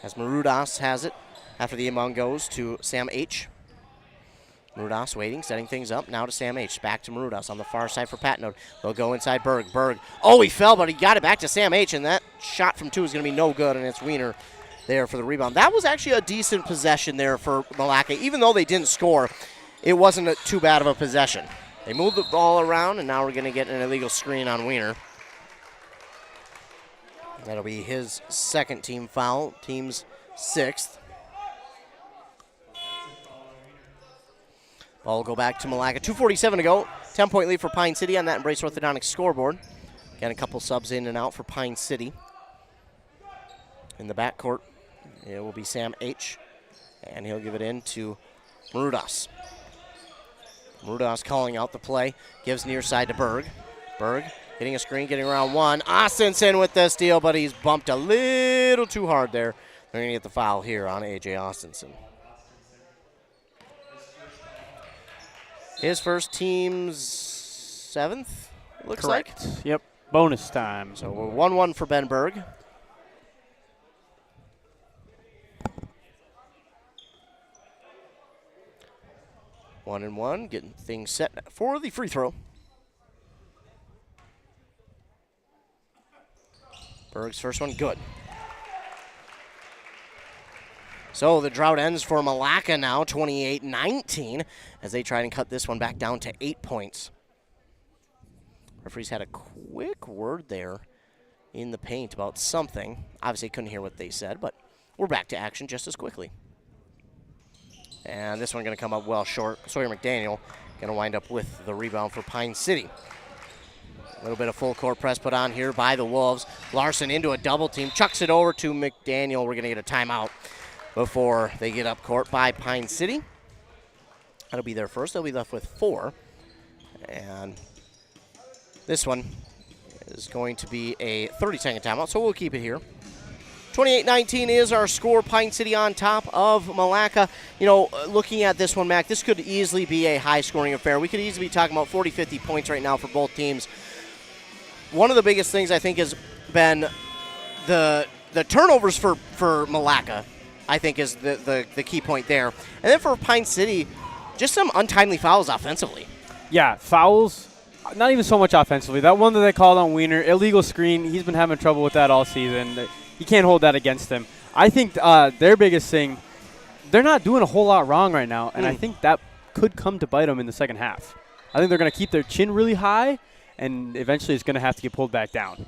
As Marudas has it after the inbound goes to Sam H. Marudas waiting, setting things up. Now to Sam H. Back to Marudas on the far side for Patnote. They'll go inside Berg. He fell, but he got it back to Sam H. And that shot from 2 is going to be no good, and it's Wiener there for the rebound. That was actually a decent possession there for Milaca. Even though they didn't score, it wasn't too bad of a possession. They moved the ball around, and now we're going to get an illegal screen on Wiener. That'll be his second team foul, team's 6th. Ball will go back to Milaca. 2:47 to go. 10-point lead for Pine City on that Embrace Orthodontics scoreboard. Got a couple subs in and out for Pine City. In the backcourt, it will be Sam H. And he'll give it in to Marudas. Marudas calling out the play. Gives near side to Berg. Berg getting a screen, getting around 1. Austinson with the steal, but he's bumped a little too hard there. They're going to get the foul here on A.J. Austinson. His first, team's 7th, looks Correct. like. Yep, bonus time. So we're 1-1 for Ben Berg. One and one, getting things set for the free throw. Berg's first one, good. So the drought ends for Milaca now, 28-19, as they try and cut this one back down to 8 points. Referees had a quick word there in the paint about something. Obviously couldn't hear what they said, but we're back to action just as quickly. And this one going to come up well short. Sawyer McDaniel going to wind up with the rebound for Pine City. A little bit of full court press put on here by the Wolves. Larson into a double team, chucks it over to McDaniel. We're going to get a timeout before they get up court by Pine City. That'll be their first. They'll be left with 4. And this one is going to be a 30-second timeout, so we'll keep it here. 28-19 is our score. Pine City on top of Milaca. You know, looking at this one, Mac, this could easily be a high-scoring affair. We could easily be talking about 40, 50 points right now for both teams. One of the biggest things, I think, has been the turnovers for Milaca, I think, is the key point there. And then for Pine City, just some untimely fouls offensively. Yeah, fouls, not even so much offensively. That one that they called on Wiener, illegal screen, he's been having trouble with that all season. You can't hold that against them. I think their biggest thing, they're not doing a whole lot wrong right now, and I think that could come to bite them in the second half. I think they're going to keep their chin really high, and eventually it's going to have to get pulled back down.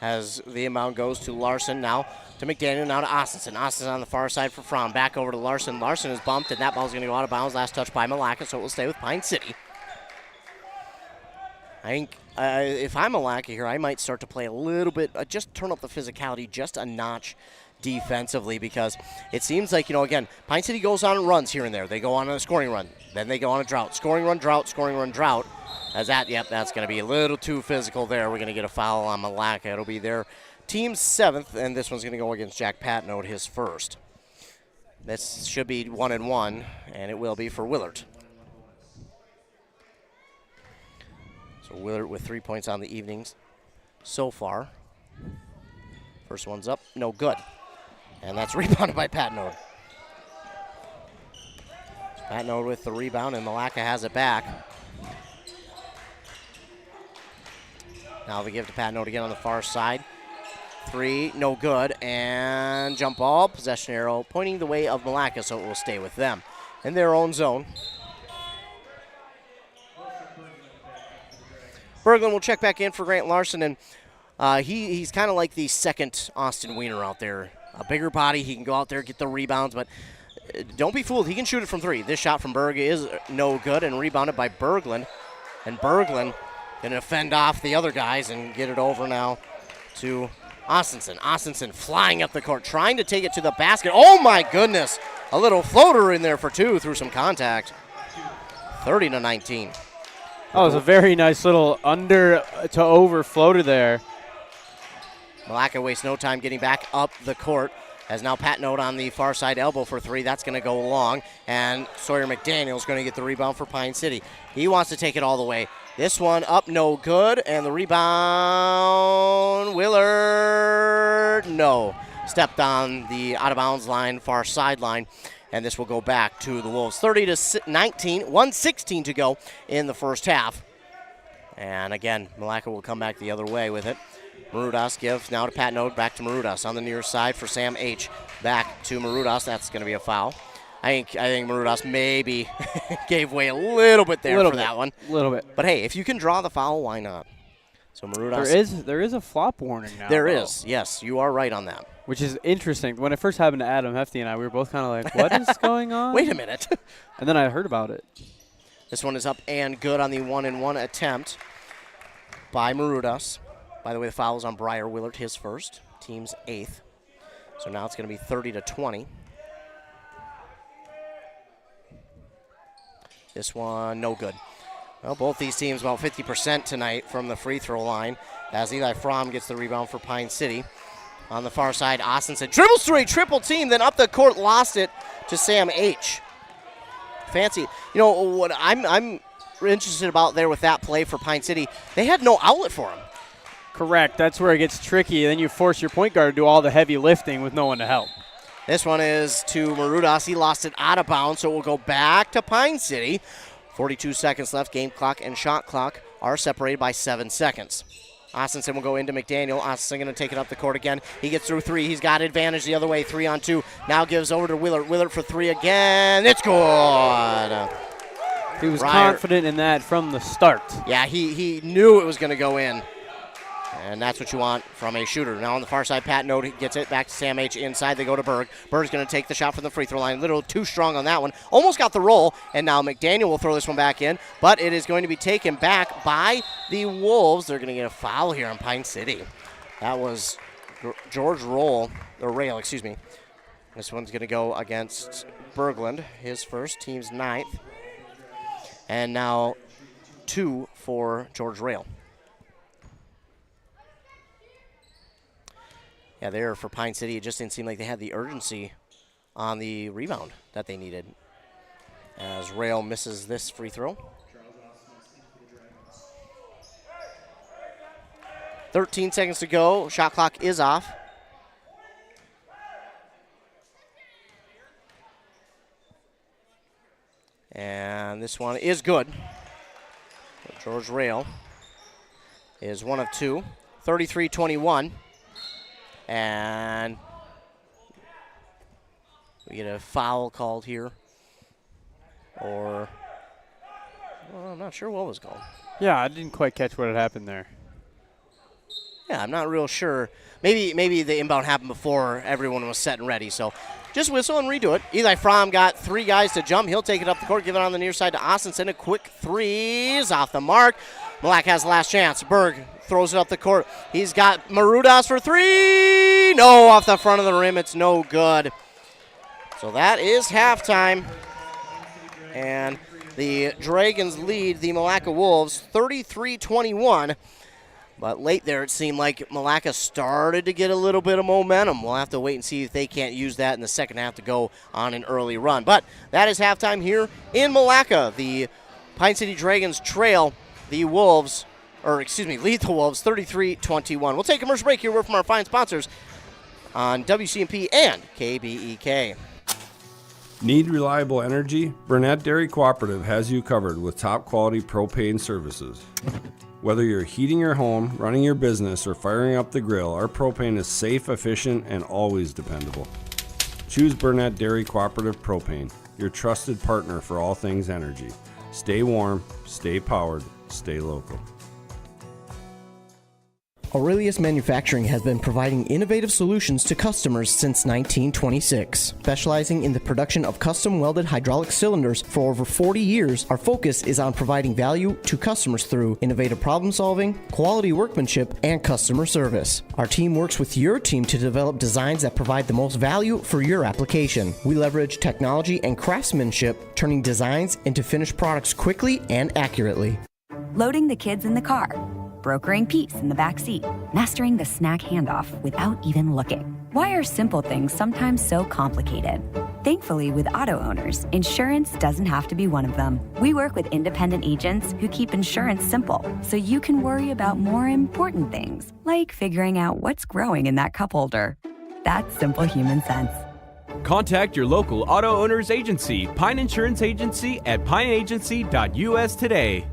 As the inbound goes to Larson, now to McDaniel, now to Austinson. Austinson on the far side for Fromm. Back over to Larson. Larson is bumped, and that ball's going to go out of bounds. Last touch by Milaca, so it will stay with Pine City. I think if I'm Milaca here, I might start to play a little bit, just turn up the physicality just a notch defensively, because it seems like, again, Pine City goes on runs here and there. They go on a scoring run. Then they go on a drought. Scoring run, drought, scoring run, drought. That's going to be a little too physical there. We're going to get a foul on Milaca. It'll be their team's 7th, and this one's going to go against Jack Patnode, his first. This should be 1-1, and it will be for Willard. So Willard with 3 points on the evenings so far. First one's up, no good. And that's rebounded by Patnode. Patnode with the rebound, and Milaca has it back. Now they give to Patnode again on the far side. 3, no good, and jump ball, possession arrow, pointing the way of Milaca, so it will stay with them in their own zone. Berglund will check back in for Grant Larson, and he's kind of like the second Austin Wiener out there. A bigger body, he can go out there, get the rebounds, but don't be fooled, he can shoot it from 3. This shot from Berg is no good, and rebounded by Berglund. And Berglund going to fend off the other guys and get it over now to Austinson. Austinson flying up the court, trying to take it to the basket. Oh my goodness, a little floater in there for 2 through some contact. 30-19. That was a very nice little under to over floater there. Milaca wastes no time getting back up the court, as now Patnode on the far side elbow for 3. That's going to go long, and Sawyer McDaniel's going to get the rebound for Pine City. He wants to take it all the way. This one up, no good, and the rebound, Willard, no. Stepped on the out-of-bounds line, far sideline, and this will go back to the Wolves. 30-19, 1:16 to go in the first half. And again, Milaca will come back the other way with it. Marudas gives now to Patnode, back to Marudas on the near side for Sam H. Back to Marudas, that's going to be a foul. I think Marudas maybe gave way a little bit there for that one. A little bit. But hey, if you can draw the foul, why not? So Marudas. There is a flop warning now. There is, yes. You are right on that. Which is interesting. When it first happened to Adam Hefty and I, we were both kind of like, what is going on? Wait a minute. And then I heard about it. This one is up and good on the 1-and-1 attempt by Marudas. By the way, the foul is on Briar Willard, his first. Team's 8th. So now it's going to be 30-20. This one, no good. Well, both these teams about 50% tonight from the free throw line, as Eli Fromm gets the rebound for Pine City. On the far side, Austinson dribbles through a triple team, then up the court, lost it to Sam H. Fancy. You know what? I'm interested about there with that play for Pine City, they had no outlet for him. Correct. That's where it gets tricky. Then you force your point guard to do all the heavy lifting with no one to help. This one is to Marudas. He lost it out of bounds, so it will go back to Pine City. 42 seconds left. Game clock and shot clock are separated by 7 seconds. Austinson will go into McDaniel. Austinson going to take it up the court again. He gets through three. He's got advantage the other way, 3-on-2. Now gives over to Willard. Willard for three again. It's good. He was confident in that from the start. Yeah, he knew it was going to go in. And that's what you want from a shooter. Now on the far side, Pat Note gets it back to Sam H. Inside, they go to Berg. Berg's going to take the shot from the free throw line. A little too strong on that one. Almost got the roll, and now McDaniel will throw this one back in. But it is going to be taken back by the Wolves. They're going to get a foul here on Pine City. That was George Rail. This one's going to go against Berglund, his first, team's 9th. And now 2 for George Rail. Yeah, there for Pine City, it just didn't seem like they had the urgency on the rebound that they needed. As Rail misses this free throw. 13 seconds to go. Shot clock is off. And this one is good. George Rail is 1 of 2. 33-21. And we get a foul called here. Or, well, I'm not sure what was called. Yeah, I didn't quite catch what had happened there. Yeah, I'm not real sure. Maybe the inbound happened before everyone was set and ready. So just whistle and redo it. Eli Fromm got 3 guys to jump. He'll take it up the court, give it on the near side to Austin. Send a quick threes off the mark. Milaca has the last chance. Berg throws it up the court. He's got Marudas for 3. No, off the front of the rim. It's no good. So that is halftime. And the Dragons lead the Milaca Wolves 33-21. But late there, it seemed like Milaca started to get a little bit of momentum. We'll have to wait and see if they can't use that in the second half to go on an early run. But that is halftime here in Milaca. The Pine City Dragons trail the Wolves, lead the Wolves 33-21. We'll take a commercial break here. We're from our fine sponsors on WCMP and KBEK. Need reliable energy? Burnett Dairy Cooperative has you covered with top quality propane services. Whether you're heating your home, running your business, or firing up the grill, our propane is safe, efficient, and always dependable. Choose Burnett Dairy Cooperative Propane, your trusted partner for all things energy. Stay warm, stay powered, stay local. Aurelius Manufacturing has been providing innovative solutions to customers since 1926. Specializing in the production of custom welded hydraulic cylinders for over 40 years, our focus is on providing value to customers through innovative problem solving, quality workmanship, and customer service. Our team works with your team to develop designs that provide the most value for your application. We leverage technology and craftsmanship, turning designs into finished products quickly and accurately. Loading the kids in the car, brokering peace in the back seat, mastering the snack handoff without even looking. Why are simple things sometimes so complicated? Thankfully, with auto owners, insurance doesn't have to be one of them. We work with independent agents who keep insurance simple, so you can worry about more important things, like figuring out what's growing in that cup holder. That's simple human sense. Contact your local auto owner's agency, Pine Insurance Agency, at pineagency.us today.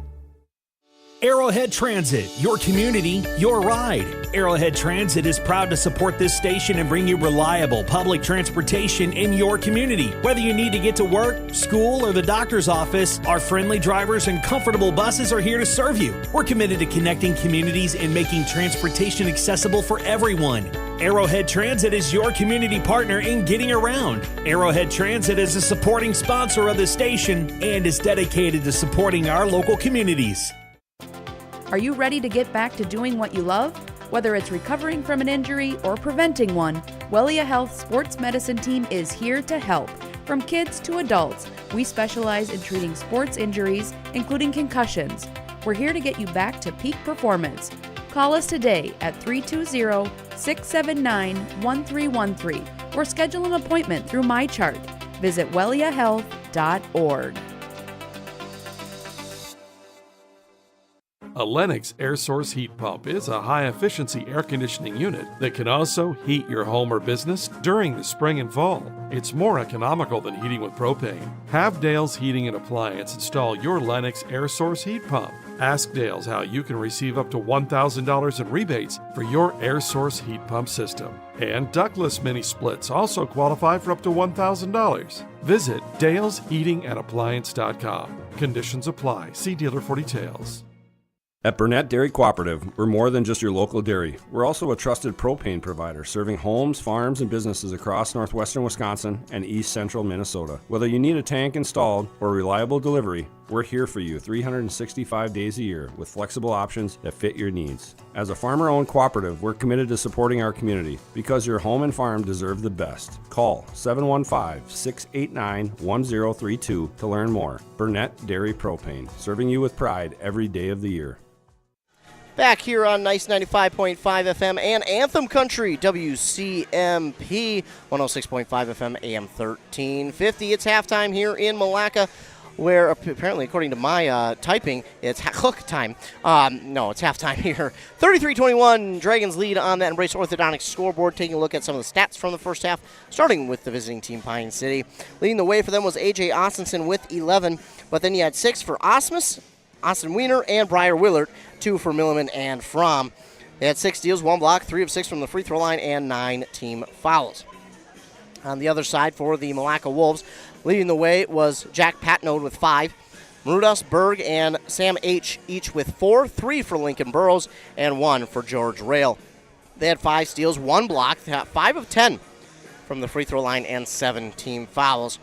Arrowhead Transit, your community, your ride. Arrowhead Transit is proud to support this station and bring you reliable public transportation in your community. Whether you need to get to work, school, or the doctor's office, our friendly drivers and comfortable buses are here to serve you. We're committed to connecting communities and making transportation accessible for everyone. Arrowhead Transit is your community partner in getting around. Arrowhead Transit is a supporting sponsor of the station and is dedicated to supporting our local communities. Are you ready to get back to doing what you love? Whether it's recovering from an injury or preventing one, Wellia Health Sports Medicine Team is here to help. From kids to adults, we specialize in treating sports injuries, including concussions. We're here to get you back to peak performance. Call us today at 320-679-1313 or schedule an appointment through MyChart. Visit welliahealth.org. A Lennox air source heat pump is a high-efficiency air conditioning unit that can also heat your home or business during the spring and fall. It's more economical than heating with propane. Have Dale's Heating and Appliance install your Lennox air source heat pump. Ask Dale's how you can receive up to $1,000 in rebates for your air source heat pump system. And ductless mini splits also qualify for up to $1,000. Visit dalesheatingandappliance.com. Conditions apply. See dealer for details. At Burnett Dairy Cooperative, we're more than just your local dairy. We're also a trusted propane provider serving homes, farms, and businesses across northwestern Wisconsin and east central Minnesota. Whether you need a tank installed or reliable delivery, we're here for you 365 days a year with flexible options that fit your needs. As a farmer-owned cooperative, we're committed to supporting our community because your home and farm deserve the best. Call 715-689-1032 to learn more. Burnett Dairy Propane, serving you with pride every day of the year. Back here on Nice 95.5 FM and Anthem Country, WCMP 106.5 FM, AM 1350. It's halftime here in Milaca, where apparently, according to my typing, it's hook time. No, it's halftime here. 33-21, Dragons lead on that Embrace Orthodontics scoreboard. Taking a look at some of the stats from the first half, starting with the visiting team, Pine City. Leading the way for them was A.J. Austinson with 11, but then you had 6 for Osmus, Austin Wiener, and Briar Willard, 2 for Milliman and Fromm. They had 6 steals, 1 block, 3 of 6 from the free throw line, and 9 team fouls. On the other side for the Milaca Wolves, leading the way was Jack Patnode with 5, Marudas, Berg, and Sam H. each with 4, 3 for Lincoln Burrows, and 1 for George Rail. They had 5 steals, 1 block, 5 of 10 from the free throw line, and 7 team fouls.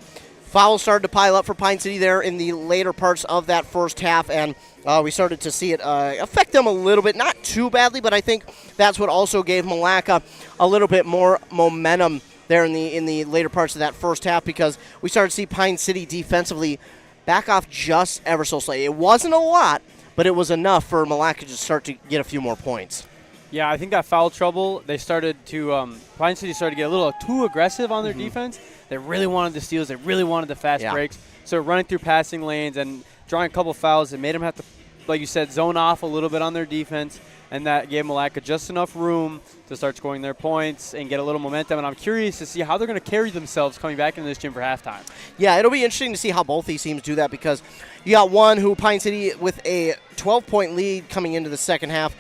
Fouls started to pile up for Pine City there in the later parts of that first half, and we started to see it affect them a little bit. Not too badly, but I think that's what also gave Milaca a little bit more momentum there in the later parts of that first half, because we started to see Pine City defensively back off just ever so slightly. It wasn't a lot, but it was enough for Milaca to start to get a few more points. Yeah, I think that foul trouble, they started to Pine City started to get a little too aggressive on their defense. They really wanted the steals. They really wanted the fast breaks. So running through passing lanes and drawing a couple fouls, it made them have to, like you said, zone off a little bit on their defense, and that gave Milaca just enough room to start scoring their points and get a little momentum. And I'm curious to see how they're going to carry themselves coming back into this gym for halftime. Yeah, it'll be interesting to see how both these teams do that, because you got one who, Pine City, with a 12-point lead coming into the second half.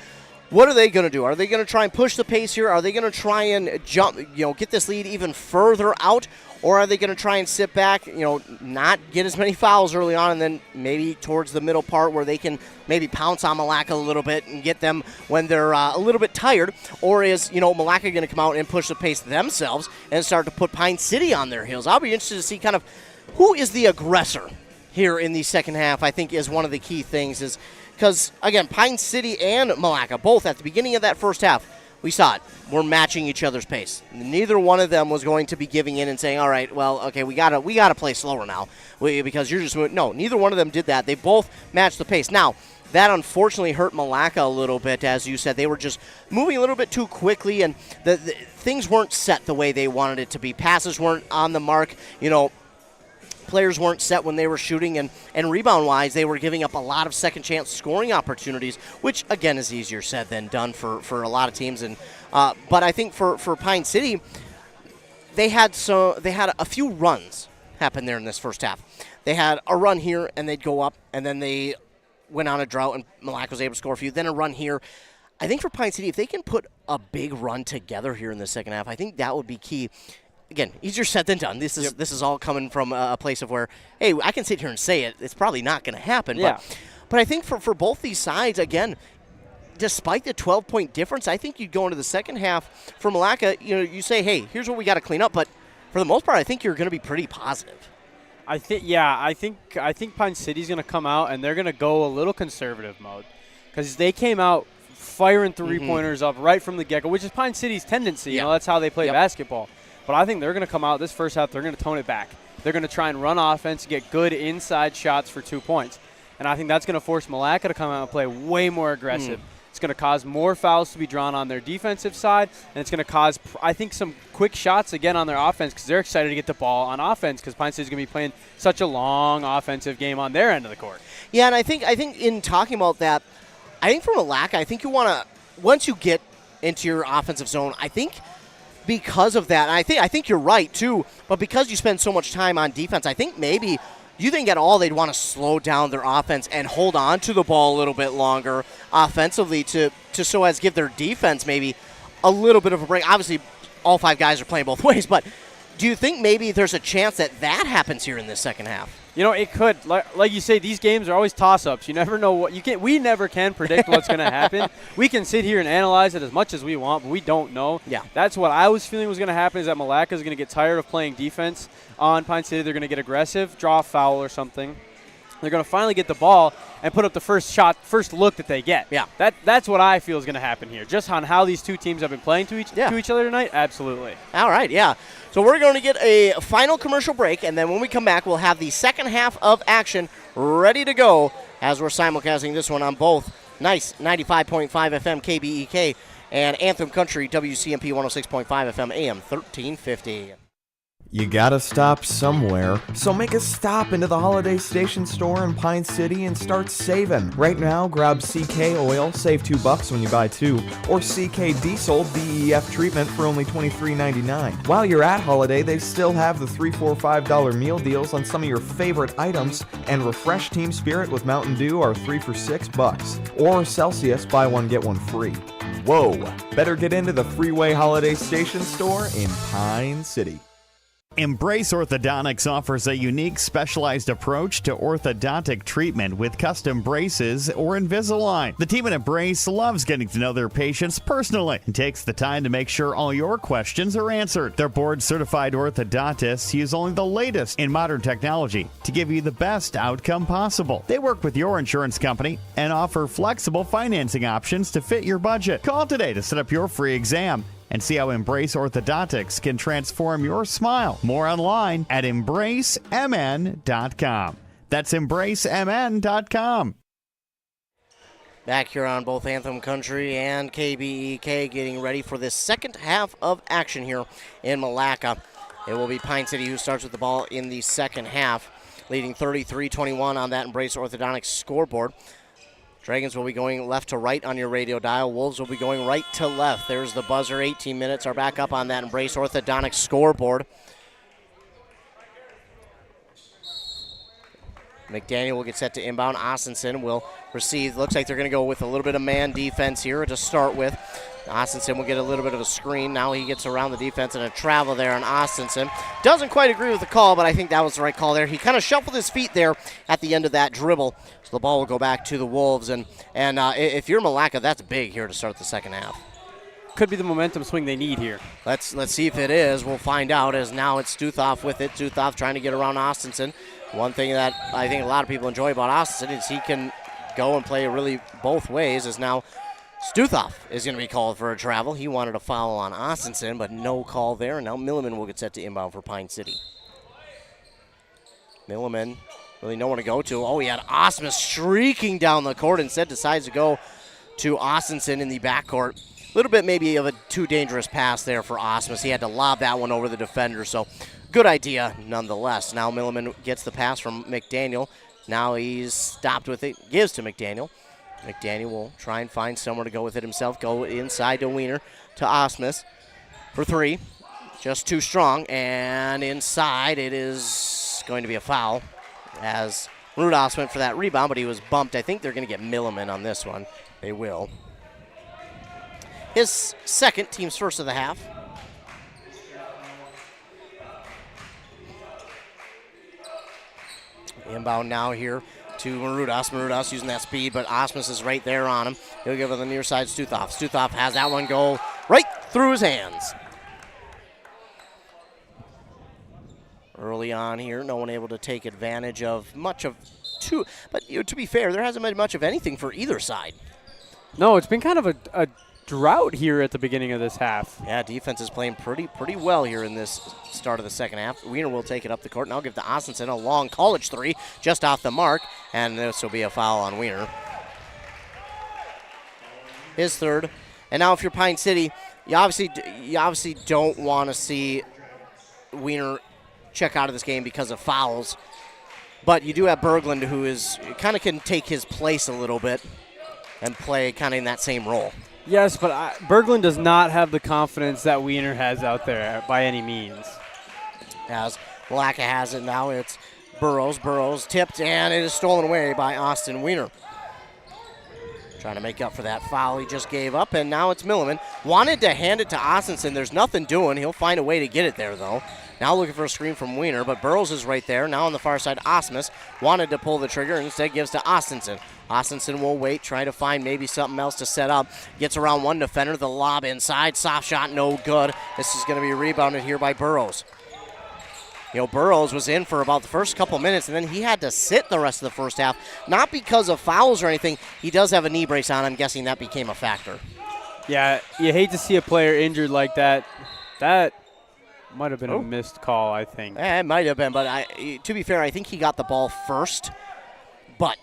What are they going to do? Are they going to try and push the pace here? Are they going to try and get this lead even further out? Or are they going to try and sit back, not get as many fouls early on, and then maybe towards the middle part where they can maybe pounce on Milaca a little bit and get them when they're a little bit tired? Or is, Milaca going to come out and push the pace themselves and start to put Pine City on their heels? I'll be interested to see kind of who is the aggressor here in the second half. I think is one of the key things, is because, again, Pine City and Milaca, both at the beginning of that first half, we saw it. We're matching each other's pace. Neither one of them was going to be giving in and saying, all right, well, okay, we gotta play slower now because you're just – no, neither one of them did that. They both matched the pace. Now, that unfortunately hurt Milaca a little bit, as you said. They were just moving a little bit too quickly, and the things weren't set the way they wanted it to be. Passes weren't on the mark, Players weren't set when they were shooting, and rebound-wise, they were giving up a lot of second-chance scoring opportunities, which, again, is easier said than done for a lot of teams. And but I think for Pine City, they had a few runs happen there in this first half. They had a run here, and they'd go up, and then they went on a drought, and Milaca was able to score a few. Then a run here. I think for Pine City, if they can put a big run together here in the second half, I think that would be key. Again, easier said than done. This is all coming from a place of where, hey, I can sit here and say it. It's probably not going to happen. Yeah. But I think for both these sides, again, despite the 12-point difference, I think you'd go into the second half for Milaca, you say, hey, here's what we got to clean up. But for the most part, I think you're going to be pretty positive. I think Pine City's going to come out and they're going to go a little conservative mode, because they came out firing three-pointers up right from the get-go, which is Pine City's tendency. That's how they play basketball. But I think they're going to come out this first half, they're going to tone it back. They're going to try and run offense, get good inside shots for 2 points. And I think that's going to force Milaca to come out and play way more aggressive. It's going to cause more fouls to be drawn on their defensive side, and it's going to cause, I think, some quick shots again on their offense, because they're excited to get the ball on offense, because Pine City's going to be playing such a long offensive game on their end of the court. Yeah, and I think in talking about that, I think from Milaca, I think you want to, once you get into your offensive zone, I think because of that, and I think you're right too, but because you spend so much time on defense, I think maybe you think at all they'd want to slow down their offense and hold on to the ball a little bit longer offensively to so as give their defense maybe a little bit of a break. Obviously, all 5 guys are playing both ways, but do you think maybe there's a chance that happens here in this second half? It could. Like you say, these games are always toss-ups. You never know what you can. We never can predict what's going to happen. We can sit here and analyze it as much as we want, but we don't know. Yeah. That's what I was feeling was going to happen, is that Milaca is going to get tired of playing defense on Pine City. They're going to get aggressive, draw a foul or something. They're going to finally get the ball and put up the first look that they get. Yeah. That's what I feel is going to happen here. Just on how these two teams have been playing to each other tonight, absolutely. All right, yeah. So we're going to get a final commercial break, and then when we come back, we'll have the second half of action ready to go as we're simulcasting this one on both nice 95.5 FM KBEK and Anthem Country WCMP 106.5 FM AM 1350. You gotta stop somewhere, so make a stop into the Holiday Station store in Pine City and start saving. Right now, grab CK Oil, save $2 when you buy 2, or CK Diesel DEF treatment for only $23.99. While you're at Holiday, they still have the $3, $4, $5 meal deals on some of your favorite items, and Refresh Team Spirit with Mountain Dew are 3 for $6, or Celsius, buy one get one free. Whoa! Better get into the Freeway Holiday Station store in Pine City. Embrace Orthodontics offers a unique specialized approach to orthodontic treatment with custom braces or Invisalign. The team at Embrace loves getting to know their patients personally and takes the time to make sure all your questions are answered. Their board-certified orthodontists use only the latest in modern technology to give you the best outcome possible. They work with your insurance company and offer flexible financing options to fit your budget. Call today to set up your free exam and see how Embrace Orthodontics can transform your smile. More online at embracemn.com. That's embracemn.com. Back here on both Anthem Country and KBEK, getting ready for this second half of action here in Milaca. It will be Pine City who starts with the ball in the second half, leading 33-21 on that Embrace Orthodontics scoreboard. Dragons will be going left to right on your radio dial. Wolves will be going right to left. There's the buzzer. 18 minutes are back up on that Embrace Orthodontics scoreboard. McDaniel will get set to inbound. Ostenson will receive. Looks like they're going to go with a little bit of man defense here to start with. Ostenson will get a little bit of a screen. Now he gets around the defense and a travel there on Ostenson. Doesn't quite agree with the call, but I think that was the right call there. He kind of shuffled his feet there at the end of that dribble. So the ball will go back to the Wolves. And if you're Milaca, that's big here to start the second half. Could be the momentum swing they need here. Let's see if it is. We'll find out, as now it's Stuthoff with it. Stuthoff trying to get around Ostenson. One thing that I think a lot of people enjoy about Ostenson is he can go and play really both ways, as now Stuthoff is going to be called for a travel. He wanted a foul on Ostenson, but no call there. And now Milliman will get set to inbound for Pine City. Milliman, really no one to go to. Oh, he had Osmus streaking down the court. Instead decides to go to Ostenson in the backcourt. A little bit maybe of a too dangerous pass there for Osmus. He had to lob that one over the defender, so good idea nonetheless. Now Milliman gets the pass from McDaniel. Now he's stopped with it, gives to McDaniel. McDaniel will try and find somewhere to go with it himself. Go inside to Wiener, to Osmus for 3. Just too strong, and inside it is going to be a foul as Rudolphs went for that rebound, but he was bumped. I think they're going to get Milliman on this one. They will. His second, team's first of the half. Inbound now here to Marudas. Marudas using that speed, but Osmus is right there on him. He'll give it the near side Stuthoff. Stuthoff has that one go right through his hands. Early on here, no one able to take advantage of much of two. But to be fair, there hasn't been much of anything for either side. No, it's been kind of a drought here at the beginning of this half. Yeah, defense is playing pretty well here in this start of the second half. Wiener will take it up the court, and I'll give to Ostenson a long college 3 just off the mark, and this will be a foul on Wiener. His third. And now if you're Pine City, you obviously don't want to see Wiener check out of this game because of fouls. But you do have Berglund, who is kind of can take his place a little bit. and play kind of in that same role. Yes, but Berglund does not have the confidence that Wiener has out there by any means. As Milaca has it now, it's Burrows. Burrows tipped, and it is stolen away by Austin Wiener. Trying to make up for that foul he just gave up, and now it's Milliman. Wanted to hand it to Austinson. There's nothing doing. He'll find a way to get it there, though. Now looking for a screen from Wiener, but Burrows is right there. Now on the far side, Osmus wanted to pull the trigger, and instead gives to Austinson. Austinson will wait, try to find maybe something else to set up. Gets around one defender, the lob inside. Soft shot, no good. This is going to be rebounded here by Burrows. You know, Burrows was in for about the first couple minutes, and then he had to sit the rest of the first half. Not because of fouls or anything. He does have a knee brace on. I'm guessing that became a factor. Yeah, you hate to see a player injured like that. That might have been a missed call, I think. It might have been, but to be fair, I think he got the ball first. But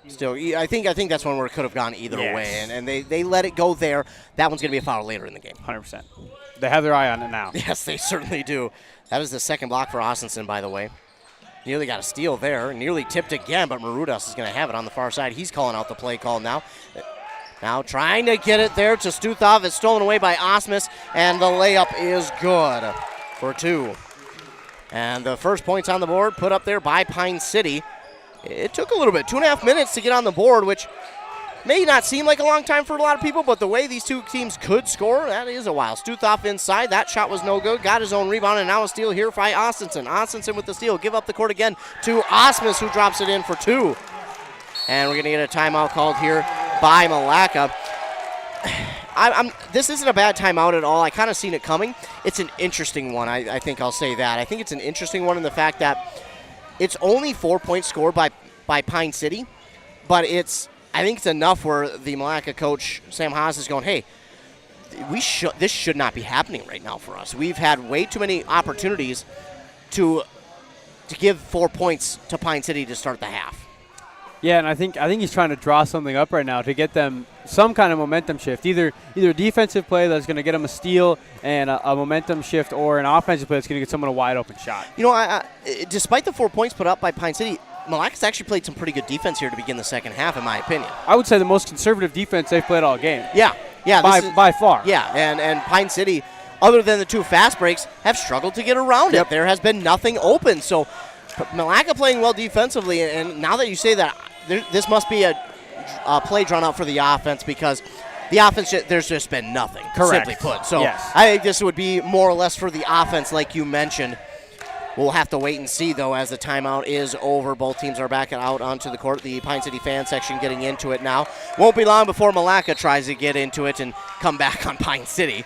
still, I think that's one where it could have gone either way, and they let it go there. That one's going to be a foul later in the game. 100%. They have their eye on it now. Yes, they certainly do. That is the second block for Austinson, by the way. Nearly got a steal there. Nearly tipped again, but Marudas is going to have it on the far side. He's calling out the play call now. Now trying to get it there to Stuthov. It's stolen away by Osmus, and the layup is good for 2. And the first points on the board put up there by Pine City. It took a little bit, 2.5 minutes to get on the board, which may not seem like a long time for a lot of people, but the way these two teams could score, that is a while. Stuthov inside. That shot was no good. Got his own rebound, and now a steal here by Austinson. Austinson with the steal. Give up the court again to Osmus, who drops it in for 2. And we're going to get a timeout called here by Milaca. This isn't a bad timeout at all. I kind of seen it coming. It's an interesting one. I think I'll say that. I think it's an interesting one in the fact that it's only 4 points scored by Pine City, but I think it's enough where the Milaca coach, Sam Haas, is going, hey, this should not be happening right now for us. We've had way too many opportunities to give 4 points to Pine City to start the half. Yeah, and I think he's trying to draw something up right now to get them some kind of momentum shift. Either a defensive play that's going to get them a steal and a momentum shift, or an offensive play that's going to get someone a wide open shot. You know, despite the 4 points put up by Pine City, Milaca's actually played some pretty good defense here to begin the second half, in my opinion. I would say the most conservative defense they've played all game. Yeah. By far. Yeah, and Pine City, other than the 2 fast breaks, have struggled to get around it. There has been nothing open. So Milaca playing well defensively, and now that you say that, this must be a play drawn out for the offense, because the offense, there's just been nothing, Correct. simply put. So yes. I think this would be more or less for the offense, like you mentioned. We'll have to wait and see, though, as the timeout is over. Both teams are back out onto the court. The Pine City fan section getting into it now. Won't be long before Milaca tries to get into it and come back on Pine City.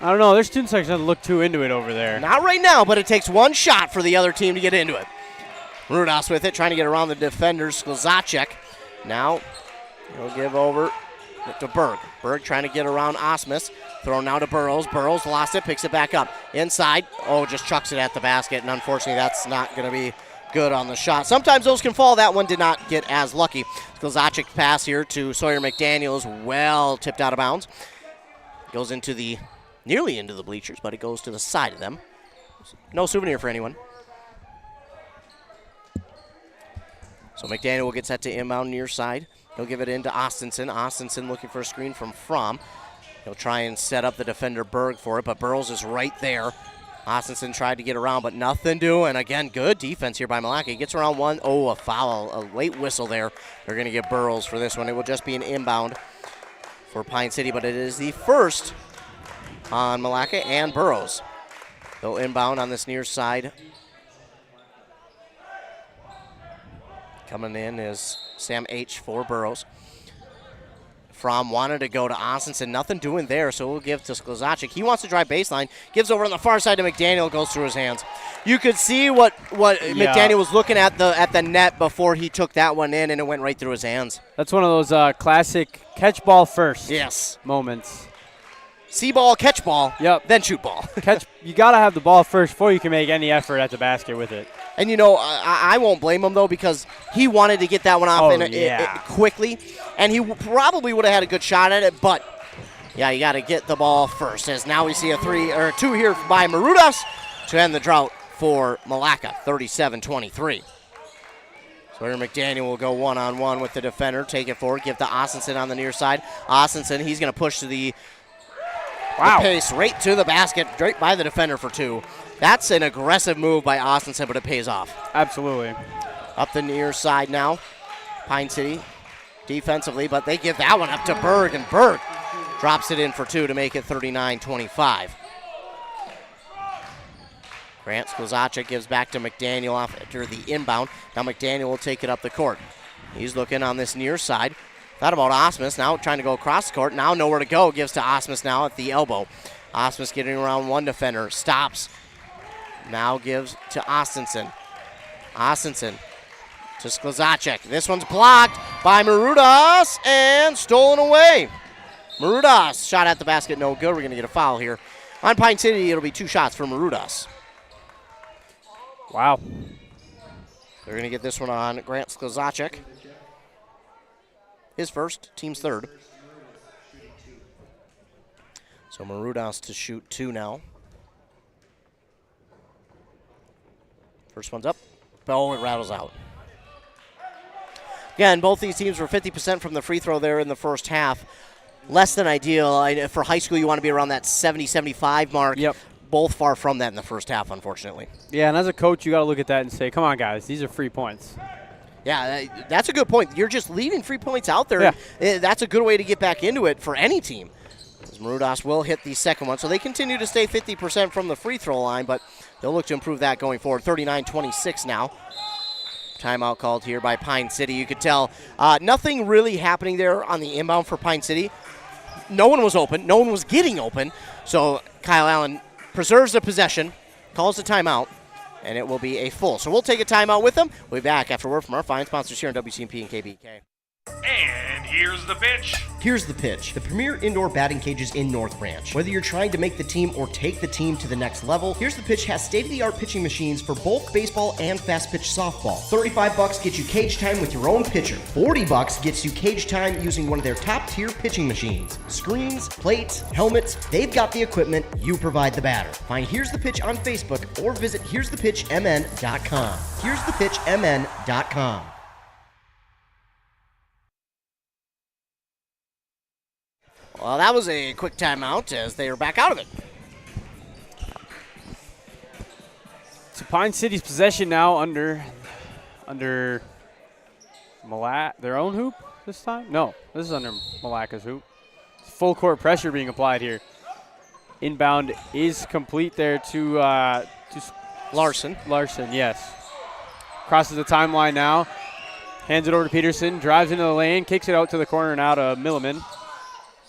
I don't know. Their student section doesn't look too into it over there. Not right now, but it takes one shot for the other team to get into it. Rudas with it, trying to get around the defenders. Sklzacek. Now he'll give over to Berg. Berg trying to get around Osmus. Thrown now to Burrows. Burrows lost it, picks it back up. Inside. Just chucks it at the basket, and unfortunately that's not going to be good on the shot. Sometimes those can fall. That one did not get as lucky. Sklzacek pass here to Sawyer McDaniels. Well tipped out of bounds. Goes nearly into the bleachers, but it goes to the side of them. No souvenir for anyone. So McDaniel will get set to inbound near side. He'll give it into Austinson. Austinson looking for a screen from Fromm. He'll try and set up the defender Berg for it, but Burrows is right there. Austinson tried to get around, but nothing doing. Again, good defense here by Milaca. He gets around one. A foul, a late whistle there. They're going to get Burrows for this one. It will just be an inbound for Pine City, but it is the first on Milaca and Burrows. They'll inbound on this near side. Coming in is Sam H. for Burrows. Fromm wanted to go to Austinson. Nothing doing there, so we'll give to Sklzacek. He wants to drive baseline. Gives over on the far side to McDaniel. Goes through his hands. You could see what McDaniel was looking at the net before he took that one in, and it went right through his hands. That's one of those classic catch ball first moments. See ball, catch ball, then shoot ball. You got to have the ball first before you can make any effort at the basket with it. And, I won't blame him, though, because he wanted to get that one off quickly, and he probably would have had a good shot at it, but, you got to get the ball first, as now we see a 2 here by Marudas to end the drought for Milaca, 37-23. Sawyer McDaniel will go one-on-one with the defender, take it forward, give to Ostenson on the near side. Ostenson, he's going to push to the pace right to the basket, right by the defender for two. That's an aggressive move by Ostenson, but it pays off. Absolutely. Up the near side now, Pine City defensively, but they give that one up to Berg, and Berg drops it in for two to make it 39-25. Grant Sklzacek gives back to McDaniel after the inbound. Now McDaniel will take it up the court. He's looking on this near side. Thought about Osmus, now trying to go across the court. Now nowhere to go, gives to Osmus now at the elbow. Osmus getting around one defender, stops. Now gives to Ostenson. Ostenson to Sklzacek. This one's blocked by Marudas and stolen away. Marudas shot at the basket, no good. We're going to get a foul here. On Pine City, it'll be 2 shots for Marudas. Wow. They're going to get this one on Grant Sklzacek. His first, team's third. So Marudas to shoot 2 now. First one's up. Oh, it rattles out. Again, both these teams were 50% from the free throw there in the first half. Less than ideal. For high school, you want to be around that 70-75 mark. Yep. Both far from that in the first half, unfortunately. Yeah, and as a coach, you got to look at that and say, come on, guys, these are free points. Yeah, that's a good point. You're just leaving free points out there. Yeah. That's a good way to get back into it for any team. As Marudas will hit the second one. So they continue to stay 50% from the free throw line, but they'll look to improve that going forward. 39-26 now. Timeout called here by Pine City. You could tell nothing really happening there on the inbound for Pine City. No one was open. No one was getting open. So Kyle Allen preserves the possession, calls the timeout, and it will be a full. So we'll take a timeout with them. We'll be back after word from our fine sponsors here on WCMP and KBK. And here's the pitch. Here's the pitch. The premier indoor batting cages in North Branch. Whether you're trying to make the team or take the team to the next level, Here's the Pitch has state-of-the-art pitching machines for both baseball and fast-pitch softball. $35 gets you cage time with your own pitcher. $40 gets you cage time using one of their top-tier pitching machines. Screens, plates, helmets, they've got the equipment, you provide the batter. Find Here's the Pitch on Facebook or visit here'sthepitchmn.com. here'sthepitchmn.com. Well, that was a quick timeout as they are back out of it. So Pine City's possession now under their own hoop this time? No, this is under Milaca's hoop. Full court pressure being applied here. Inbound is complete there to Larson. Larson, yes. Crosses the timeline now. Hands it over to Peterson. Drives into the lane. Kicks it out to the corner now to Milliman.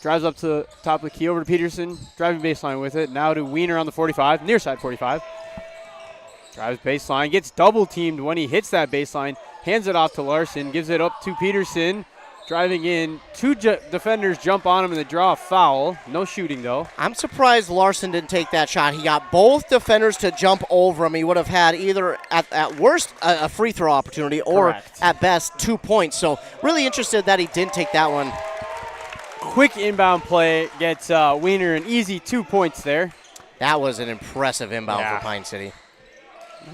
Drives up to the top of the key over to Peterson. Driving baseline with it. Now to Wiener on the 45. Near side 45. Drives baseline. Gets double teamed when he hits that baseline. Hands it off to Larson. Gives it up to Peterson. Driving in. 2 defenders jump on him and they draw a foul. No shooting though. I'm surprised Larson didn't take that shot. He got both defenders to jump over him. He would have had either at worst a free throw opportunity or at best 2 points. So really interested that he didn't take that one. Quick inbound play gets Wiener an easy 2 points there. That was an impressive inbound for Pine City.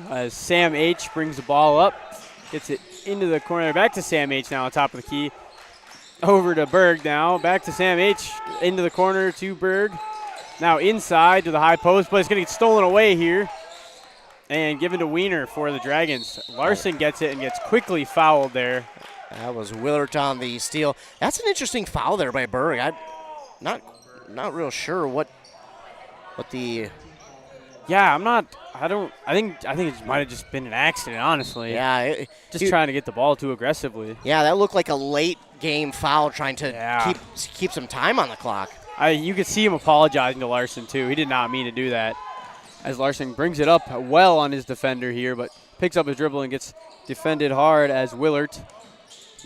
As Sam H. brings the ball up, gets it into the corner. Back to Sam H. now on top of the key. Over to Berg now. Back to Sam H. Into the corner to Berg. Now inside to the high post, but it's going to get stolen away here. And given to Wiener for the Dragons. Larson gets it and gets quickly fouled there. That was Willard on the steal. That's an interesting foul there by Berg. I'm not real sure what the. Yeah, I think it might have just been an accident, honestly. Yeah. Trying to get the ball too aggressively. Yeah, that looked like a late game foul trying to keep some time on the clock. You could see him apologizing to Larson, too. He did not mean to do that. As Larson brings it up well on his defender here, but picks up his dribble and gets defended hard as Willard.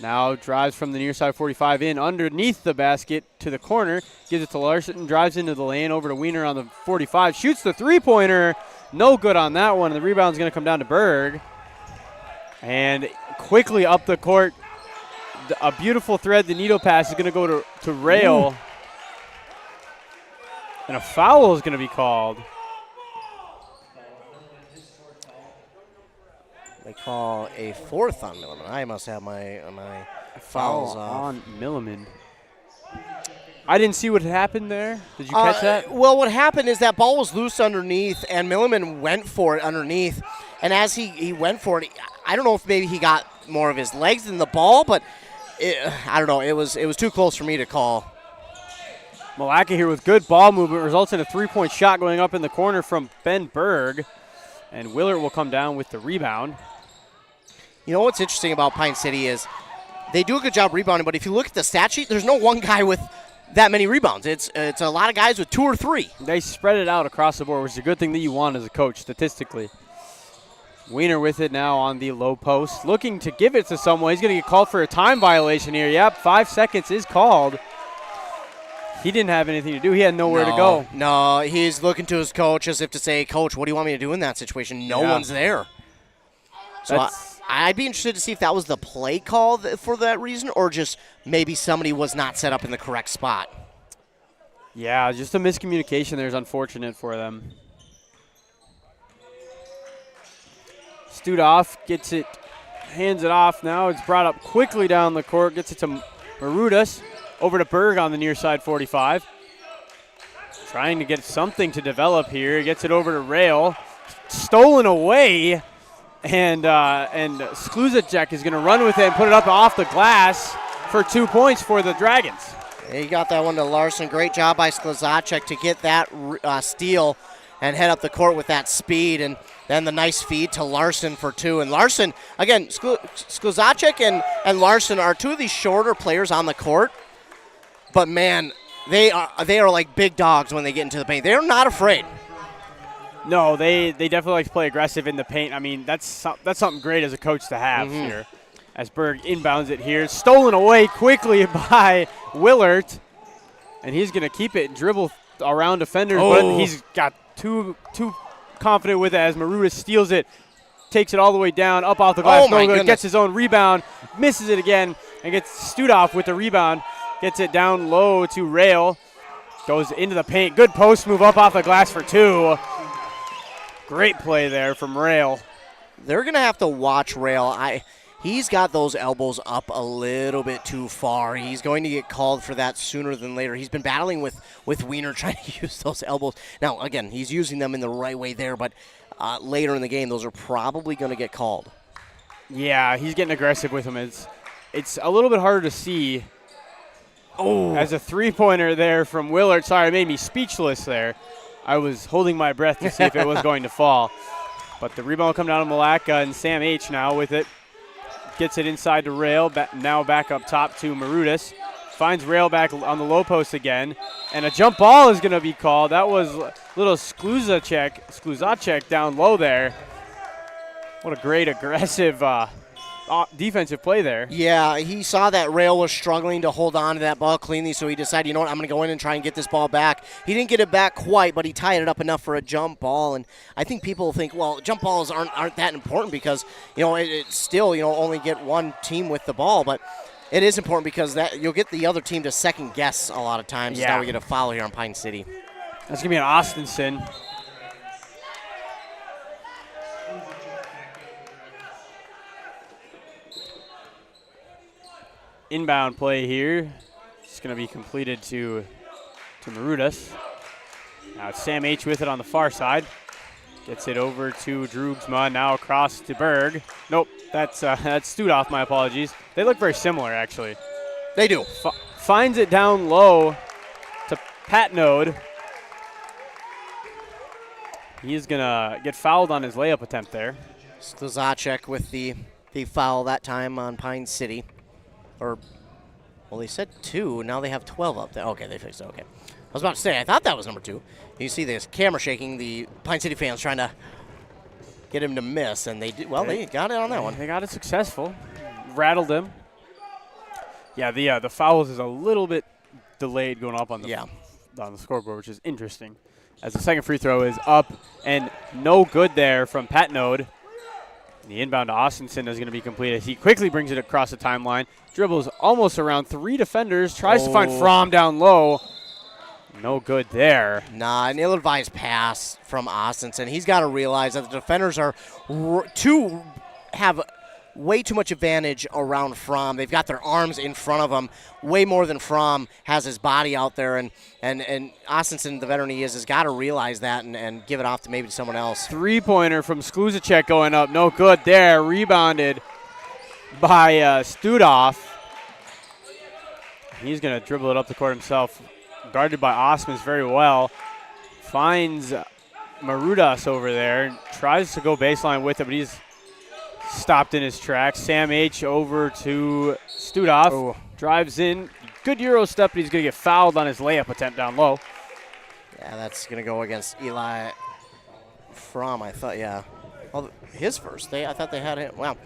Now drives from the near side 45 in underneath the basket to the corner. Gives it to Larson. Drives into the lane over to Wiener on the 45. Shoots the three-pointer. No good on that one. The rebound's going to come down to Berg. And quickly up the court. A beautiful thread. The needle pass is going to go to Rail. Ooh. And a foul is going to be called. They call a fourth on Milliman. I must have my fouls off. On Milliman. I didn't see what happened there. Did you catch that? Well, what happened is that ball was loose underneath, and Milliman went for it underneath. And as he went for it, I don't know if maybe he got more of his legs than the ball, but I don't know. It was too close for me to call. Milaca here with good ball movement results in a 3-point shot going up in the corner from Ben Berg. And Willard will come down with the rebound. You know what's interesting about Pine City is they do a good job rebounding, but if you look at the stat sheet, there's no one guy with that many rebounds. It's a lot of guys with 2 or 3. They spread it out across the board, which is a good thing that you want as a coach statistically. Wiener with it now on the low post, looking to give it to someone. He's going to get called for a time violation here. Yep, 5 seconds is called. He didn't have anything to do. He had nowhere to go. No, he's looking to his coach as if to say, Coach, what do you want me to do in that situation? No one's there. So I'd be interested to see if that was the play call for that reason or just maybe somebody was not set up in the correct spot. Yeah, just a miscommunication there is unfortunate for them. Studoff gets it, hands it off now. It's brought up quickly down the court, gets it to Marudas. Over to Berg on the near side 45. Trying to get something to develop here. Gets it over to Rail. Stolen away. And Skluzacek is going to run with it and put it up off the glass for 2 points for the Dragons. He got that one to Larson. Great job by Skluzacek to get that steal and head up the court with that speed. And then the nice feed to Larson for 2. And Larson, again, Skluzacek and Larson are 2 of these shorter players on the court. But, man, they are like big dogs when they get into the paint. They're not afraid. No, they definitely like to play aggressive in the paint. I mean, that's something great as a coach to have here. As Berg inbounds it here. Stolen away quickly by Willard. And he's going to keep it and dribble around defenders. But he's got too confident with it as Maruda steals it. Takes it all the way down, up off the glass. No good. Gets his own rebound. Misses it again. And gets Studoff with the rebound. Gets it down low to Rail. Goes into the paint. Good post move up off the glass for 2. Great play there from Rail. They're going to have to watch Rail. He's got those elbows up a little bit too far. He's going to get called for that sooner than later. He's been battling with Wiener trying to use those elbows. Now, again, he's using them in the right way there, but later in the game, those are probably going to get called. Yeah, he's getting aggressive with them. It's a little bit harder to see. As a three-pointer there from Willard. Sorry, it made me speechless there. I was holding my breath to see if it was going to fall. But the rebound will come down to Milaca, and Sam H. now with it. Gets it inside to Rail, now back up top to Marudas. Finds Rail back on the low post again. And a jump ball is going to be called. That was little Skluzacek down low there. What a great aggressive defensive play there. Yeah, he saw that Rail was struggling to hold on to that ball cleanly, so he decided, you know what, I'm going to go in and try and get this ball back. He didn't get it back quite, but he tied it up enough for a jump ball. And I think people think, well, jump balls aren't that important because, you know, it's still, you know, only get one team with the ball. But it is important because that you'll get the other team to second guess a lot of times. Yeah. Now we get a foul here on Pine City. That's going to be an Austinson. Inbound play here. It's going to be completed to Marudas. Now it's Sam H. with it on the far side. Gets it over to Droogsma. Now across to Berg. Nope, that's Studoff, my apologies. They look very similar, actually. They do. Finds it down low to Patnode. He's going to get fouled on his layup attempt there. Skluzacek with the foul that time on Pine City. Well, they said 2. Now they have 12 up there. Okay, they fixed it. Okay. I was about to say, I thought that was number 2. You see this camera shaking. The Pine City fans trying to get him to miss, and they did. Well, they got it on that one. They got it successful. Rattled him. Yeah, the fouls is a little bit delayed going up on the scoreboard, which is interesting. As the second free throw is up and no good there from Patnode. The inbound to Austinson is going to be completed. He quickly brings it across the timeline. Dribbles almost around 3 defenders. Tries to find Fromm down low. No good there. Nah, an ill-advised pass from Austinson. He's got to realize that the defenders are too have way too much advantage around Fromm. They've got their arms in front of them way more than Fromm has his body out there. And Austinson, the veteran he is, has got to realize that and give it off to maybe someone else. Three-pointer from Skluzacek going up. No good there. Rebounded by Studoff. He's going to dribble it up the court himself. Guarded by Osmus very well. Finds Marudas over there. Tries to go baseline with it, but he's stopped in his tracks. Sam H. over to Studoff. Ooh. Drives in. Good Euro step, but he's going to get fouled on his layup attempt down low. Yeah, that's going to go against Eli Fromm, I thought, yeah. Well, his first. I thought they had it. Well,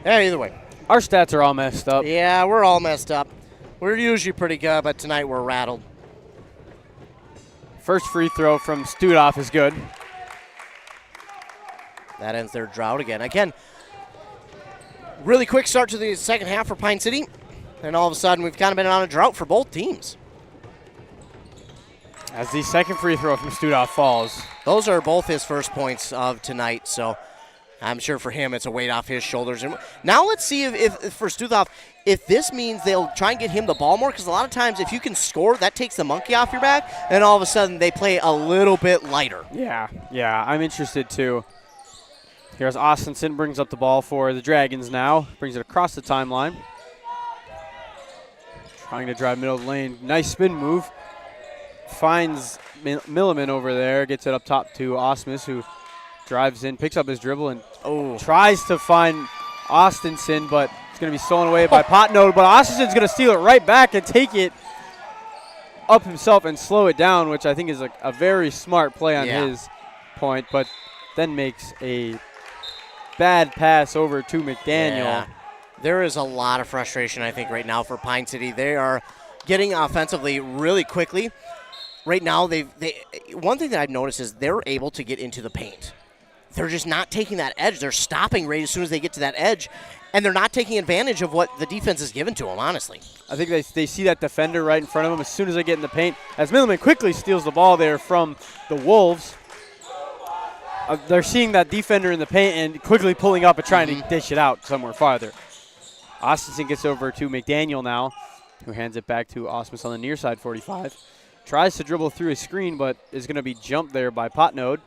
yeah, either way. Our stats are all messed up. Yeah, we're all messed up. We're usually pretty good, but tonight we're rattled. First free throw from Studoff is good. That ends their drought again. Again, really quick start to the second half for Pine City, and all of a sudden we've kind of been on a drought for both teams. As the second free throw from Studoff falls. Those are both his first points of tonight, so I'm sure for him it's a weight off his shoulders. And now let's see if for Studoff, if this means they'll try and get him the ball more, because a lot of times if you can score, that takes the monkey off your back, and all of a sudden they play a little bit lighter. Yeah, I'm interested too. Here's Austinson, brings up the ball for the Dragons now. Brings it across the timeline. Trying to drive middle of the lane. Nice spin move. Finds Milliman over there. Gets it up top to Osmus, who drives in, picks up his dribble, and tries to find Austinson, but it's going to be stolen away by Potnode. But Austinson's going to steal it right back and take it up himself and slow it down, which I think is a very smart play on his point, but then makes a bad pass over to McDaniel. Yeah. There is a lot of frustration, I think, right now for Pine City. They are getting offensively really quickly. Right now, one thing that I've noticed is they're able to get into the paint. They're just not taking that edge. They're stopping right as soon as they get to that edge, and they're not taking advantage of what the defense is given to them, honestly. I think they see that defender right in front of them as soon as they get in the paint. As Milliman quickly steals the ball there from the Wolves. They're seeing that defender in the paint and quickly pulling up and trying to dish it out somewhere farther. Austinson gets over to McDaniel now, who hands it back to Osmus on the near side, 45. Tries to dribble through his screen, but is going to be jumped there by Potnode.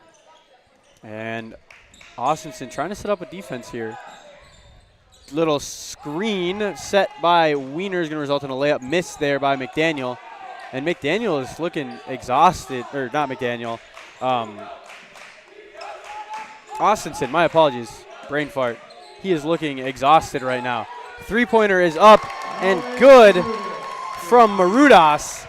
And Austinson trying to set up a defense here. Little screen set by Wiener is going to result in a layup miss there by McDaniel. And McDaniel is looking exhausted, or not McDaniel. Austinson, my apologies, brain fart. He is looking exhausted right now. Three-pointer is up and good from Marudas.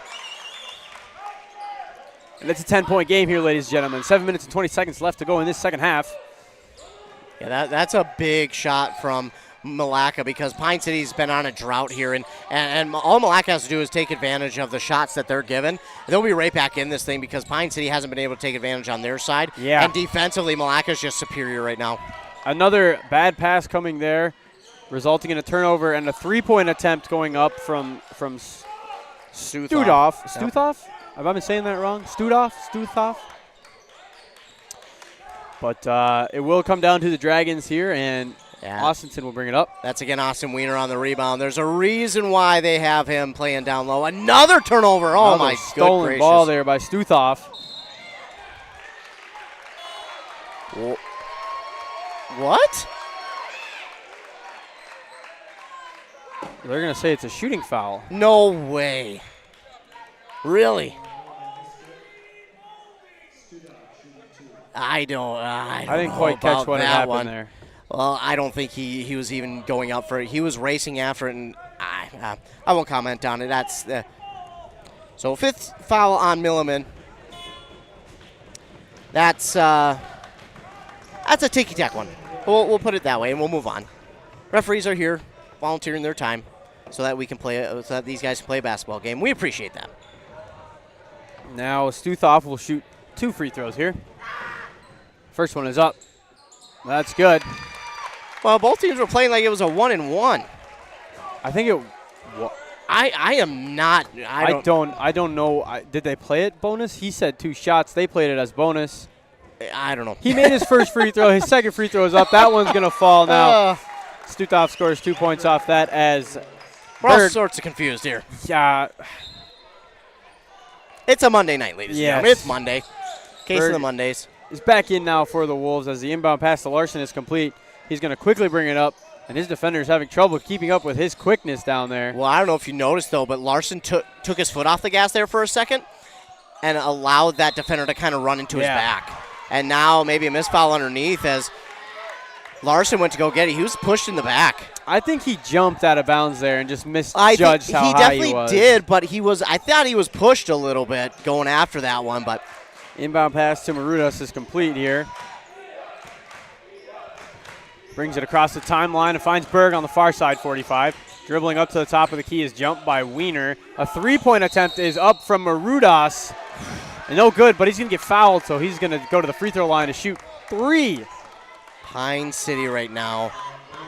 And it's a 10-point game here, ladies and gentlemen. 7 minutes and 20 seconds left to go in this second half. Yeah, that's a big shot from Milaca, because Pine City's been on a drought here, and all Milaca has to do is take advantage of the shots that they're given. And they'll be right back in this thing because Pine City hasn't been able to take advantage on their side. Yeah. And defensively, Milaca's just superior right now. Another bad pass coming there, resulting in a turnover and a three-point attempt going up from Studoff. Yep. Stuthoff? Have I been saying that wrong? Stuthoff? But it will come down to the Dragons here, and Austinson will bring it up. That's again Austin Wiener on the rebound. There's a reason why they have him playing down low. Another turnover. Oh, my good stolen gracious. ball there by Stuthoff. What? They're going to say it's a shooting foul. No way. Really? I didn't quite catch what happened there. Well, I don't think he was even going up for it. He was racing after it, and I won't comment on it. That's so fifth foul on Milliman. That's a ticky-tack one. We'll put it that way, and we'll move on. Referees are here, volunteering their time, so that we can play. So that these guys can play a basketball game. We appreciate that. Now Stuthoff will shoot 2 free throws here. First one is up. That's good. Well, both teams were playing like it was a 1-and-1. I think it. I am not. I don't know. Did they play it bonus? He said 2 shots. They played it as bonus. I don't know. He made his first free throw. His second free throw is up. That one's going to fall now. Stutoff scores 2 points off that as we're all Berg. sorts of confused here. Yeah. It's a Monday night, ladies and gentlemen. It's Monday. Case Berg of the Mondays. Is back in now for the Wolves as the inbound pass to Larson is complete. He's going to quickly bring it up, and his defender is having trouble keeping up with his quickness down there. Well, I don't know if you noticed, though, but Larson took his foot off the gas there for a second and allowed that defender to kind of run into his back. And now maybe a misfoul underneath as Larson went to go get it. He was pushed in the back. I think he jumped out of bounds there and just misjudged how high he was. He definitely did, but I thought he was pushed a little bit going after that one. But inbound pass to Marudas is complete here. Brings it across the timeline and finds Berg on the far side, 45. Dribbling up to the top of the key is jumped by Wiener. A three-point attempt is up from Marudas. No good, but he's going to get fouled, so he's going to go to the free throw line to shoot 3. Pine City right now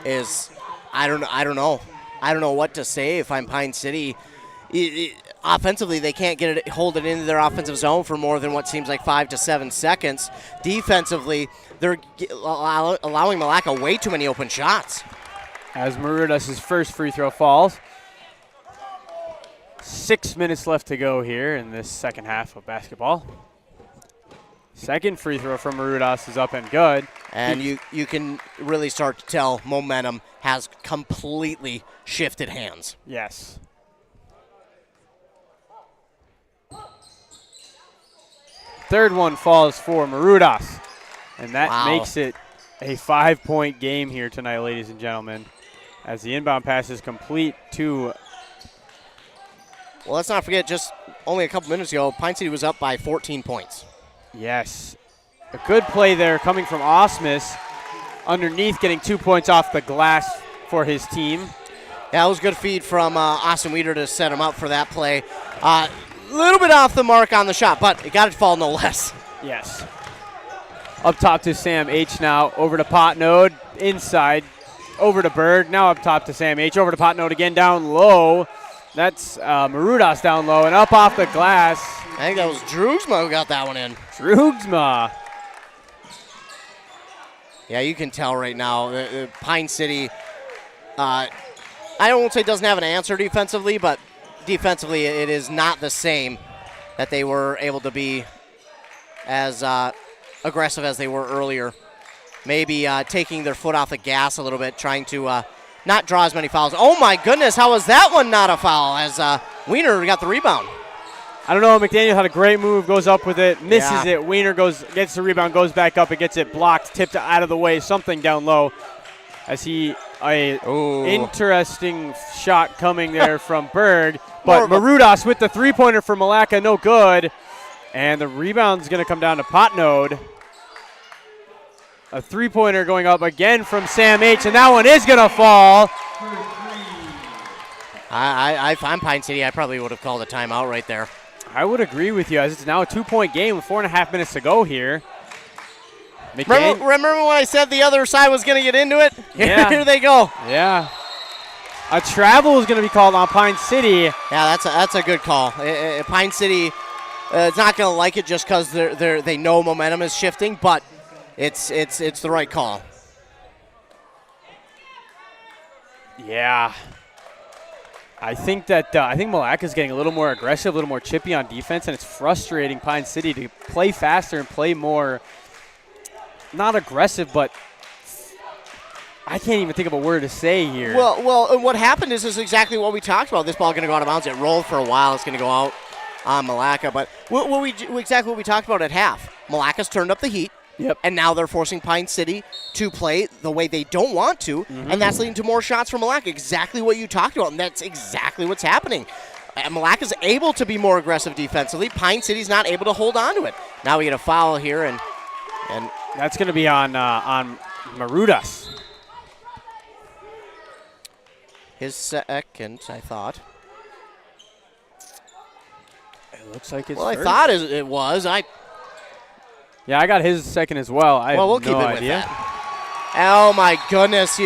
is, I don't know. I don't know what to say if I'm Pine City. Offensively, they can't hold it into their offensive zone for more than what seems like 5 to 7 seconds. Defensively, they're allowing Milaca way too many open shots. As Marudas' first free throw falls. 6 minutes left to go here in this second half of basketball. Second free throw from Marudas is up and good. And you can really start to tell momentum has completely shifted hands. Yes. Third one falls for Marudas. And that makes it a 5-point game here tonight, ladies and gentlemen. As the inbound pass is complete to... Well, let's not forget, just only a couple minutes ago, Pine City was up by 14 points. Yes. A good play there coming from Osmus. Underneath, getting 2 points off the glass for his team. Yeah, it was a good feed from Austin Weeder to set him up for that play. A little bit off the mark on the shot, but it got it fall no less. Yes. Up top to Sam H now. Over to Potnode. Inside. Over to Berg. Now up top to Sam H. Over to Potnode again. Down low. That's Marudas down low and up off the glass. I think that was Droogsma who got that one in. Droogsma. Yeah, you can tell right now. Pine City, I won't say doesn't have an answer defensively, but defensively it is not the same that they were able to be as aggressive as they were earlier. Maybe taking their foot off the gas a little bit, trying to not draw as many fouls. Oh, my goodness, how was that one not a foul as Wiener got the rebound? I don't know. McDaniel had a great move, goes up with it, misses it. Wiener gets the rebound, goes back up, and gets it blocked, tipped out of the way, something down low. As interesting shot coming there from Berg. But Marudas with the three-pointer for Milaca, no good. And the rebound's going to come down to Potnode. A three-pointer going up again from Sam H., and that one is going to fall. If I'm Pine City, I probably would have called a timeout right there. I would agree with you, as it's now a 2-point game with 4.5 minutes to go here. Remember when I said the other side was going to get into it? Yeah. Here they go. Yeah. A travel is going to be called on Pine City. Yeah, that's a good call. Pine City, it's not going to like it just because they know momentum is shifting, but it's the right call. Yeah. I think Milaca's getting a little more aggressive, a little more chippy on defense, and it's frustrating Pine City to play faster and play more, not aggressive, but I can't even think of a word to say here. Well, what happened is exactly what we talked about. This ball going to go out of bounds. It rolled for a while. It's going to go out on Milaca. But exactly what we talked about at half. Milaca's turned up the heat. Yep. And now they're forcing Pine City to play the way they don't want to, and that's leading to more shots from Milaca. Exactly what you talked about, and that's exactly what's happening. Milaca's able to be more aggressive defensively. Pine City's not able to hold on to it. Now we get a foul here, and that's going to be on Marudas. His second, I thought. It looks like it's Well, first. I thought it was. Yeah, I got his second as well. We'll keep it with that. Oh, my goodness.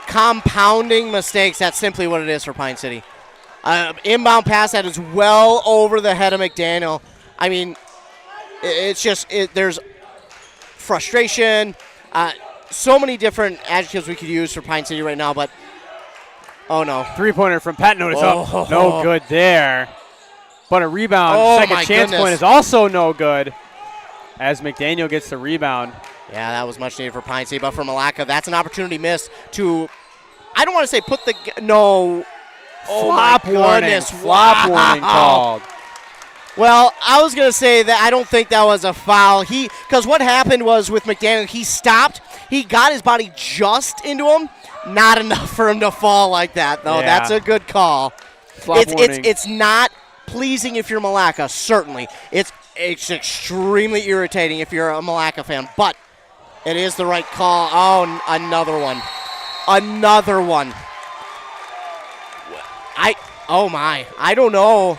Compounding mistakes. That's simply what it is for Pine City. Inbound pass that is well over the head of McDaniel. It's just there's frustration. So many different adjectives we could use for Pine City right now, but oh no. Three-pointer from Pat Notice up. No good there. But a rebound, second chance point is also no good as McDaniel gets the rebound. Yeah, that was much needed for Pine City, but for Milaca, that's an opportunity missed to, I don't want to say put the, no. Flop warning. Flop warning called. Well, I was going to say that I don't think that was a foul. Because what happened was with McDaniel, he stopped. He got his body just into him. Not enough for him to fall like that, though. Yeah. That's a good call. It's not pleasing if you're Milaca, certainly. It's extremely irritating if you're a Milaca fan, but it is the right call. Oh, another one. Another one. Oh my, I don't know.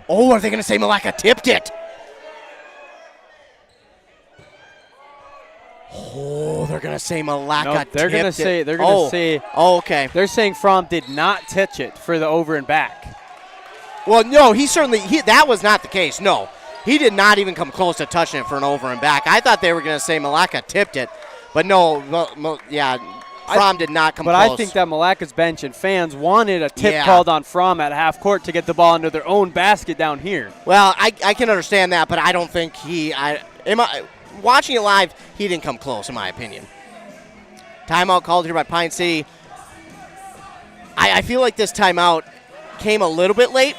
Oh, are they going to say Milaca tipped it? Oh, they're going to say Milaca tipped it. They're going to say. Oh, okay. They're saying Fromm did not touch it for the over and back. Well, no, that was not the case. No, he did not even come close to touching it for an over and back. I thought they were going to say Milaca tipped it, but no, Fromm did not come close. But I think that Milaca's bench and fans wanted a tip called on Fromm at half court to get the ball into their own basket down here. Well, I can understand that, but I don't think watching it live, he didn't come close, in my opinion. Timeout called here by Pine City. I feel like this timeout came a little bit late.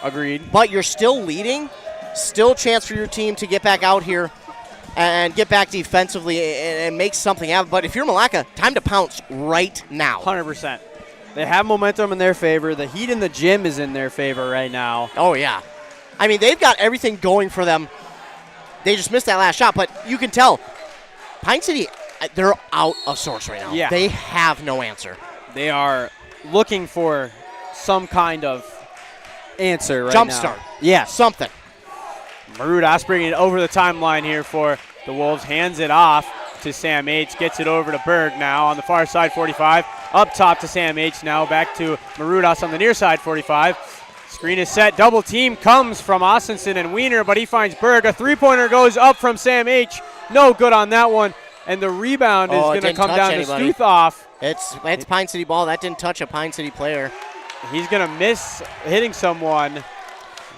Agreed. But you're still leading. Still a chance for your team to get back out here and get back defensively and make something happen. But if you're Milaca, time to pounce right now. 100%. They have momentum in their favor. The heat in the gym is in their favor right now. Oh, yeah. I mean, they've got everything going for them. They just missed that last shot, but you can tell Pine City, they're out of sorts right now. Yeah. They have no answer. They are looking for some kind of answer right Jump now. start. Yeah. Something. Marudas bringing it over the timeline here for the Wolves. Hands it off to Sam H. Gets it over to Berg now on the far side, 45. Up top to Sam H. Now back to Marudas on the near side, 45. Screen is set. Double team comes from Austinson and Wiener, but he finds Berg. A three-pointer goes up from Sam H. No good on that one. And the rebound is going to come down to Stuthoff. It's Pine City ball. That didn't touch a Pine City player. He's going to miss hitting someone.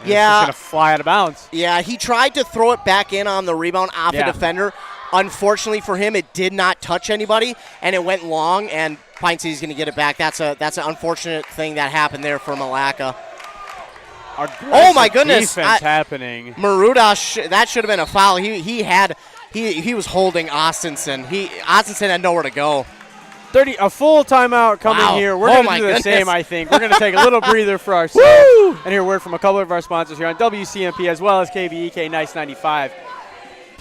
Yeah. It's going to fly out of bounds. Yeah, he tried to throw it back in on the rebound off a defender. Unfortunately for him, it did not touch anybody, and it went long, and Pine City's going to get it back. That's an unfortunate thing that happened there for Milaca. Oh, my goodness. Defense happening. Maruda, that should have been a foul. He was holding Austinson. Austinson had nowhere to go. A full timeout coming here. We're going to do the same, I think. We're going to take a little breather for ourselves. Woo! And hear a word from a couple of our sponsors here on WCMP as well as KBEK Nice 95.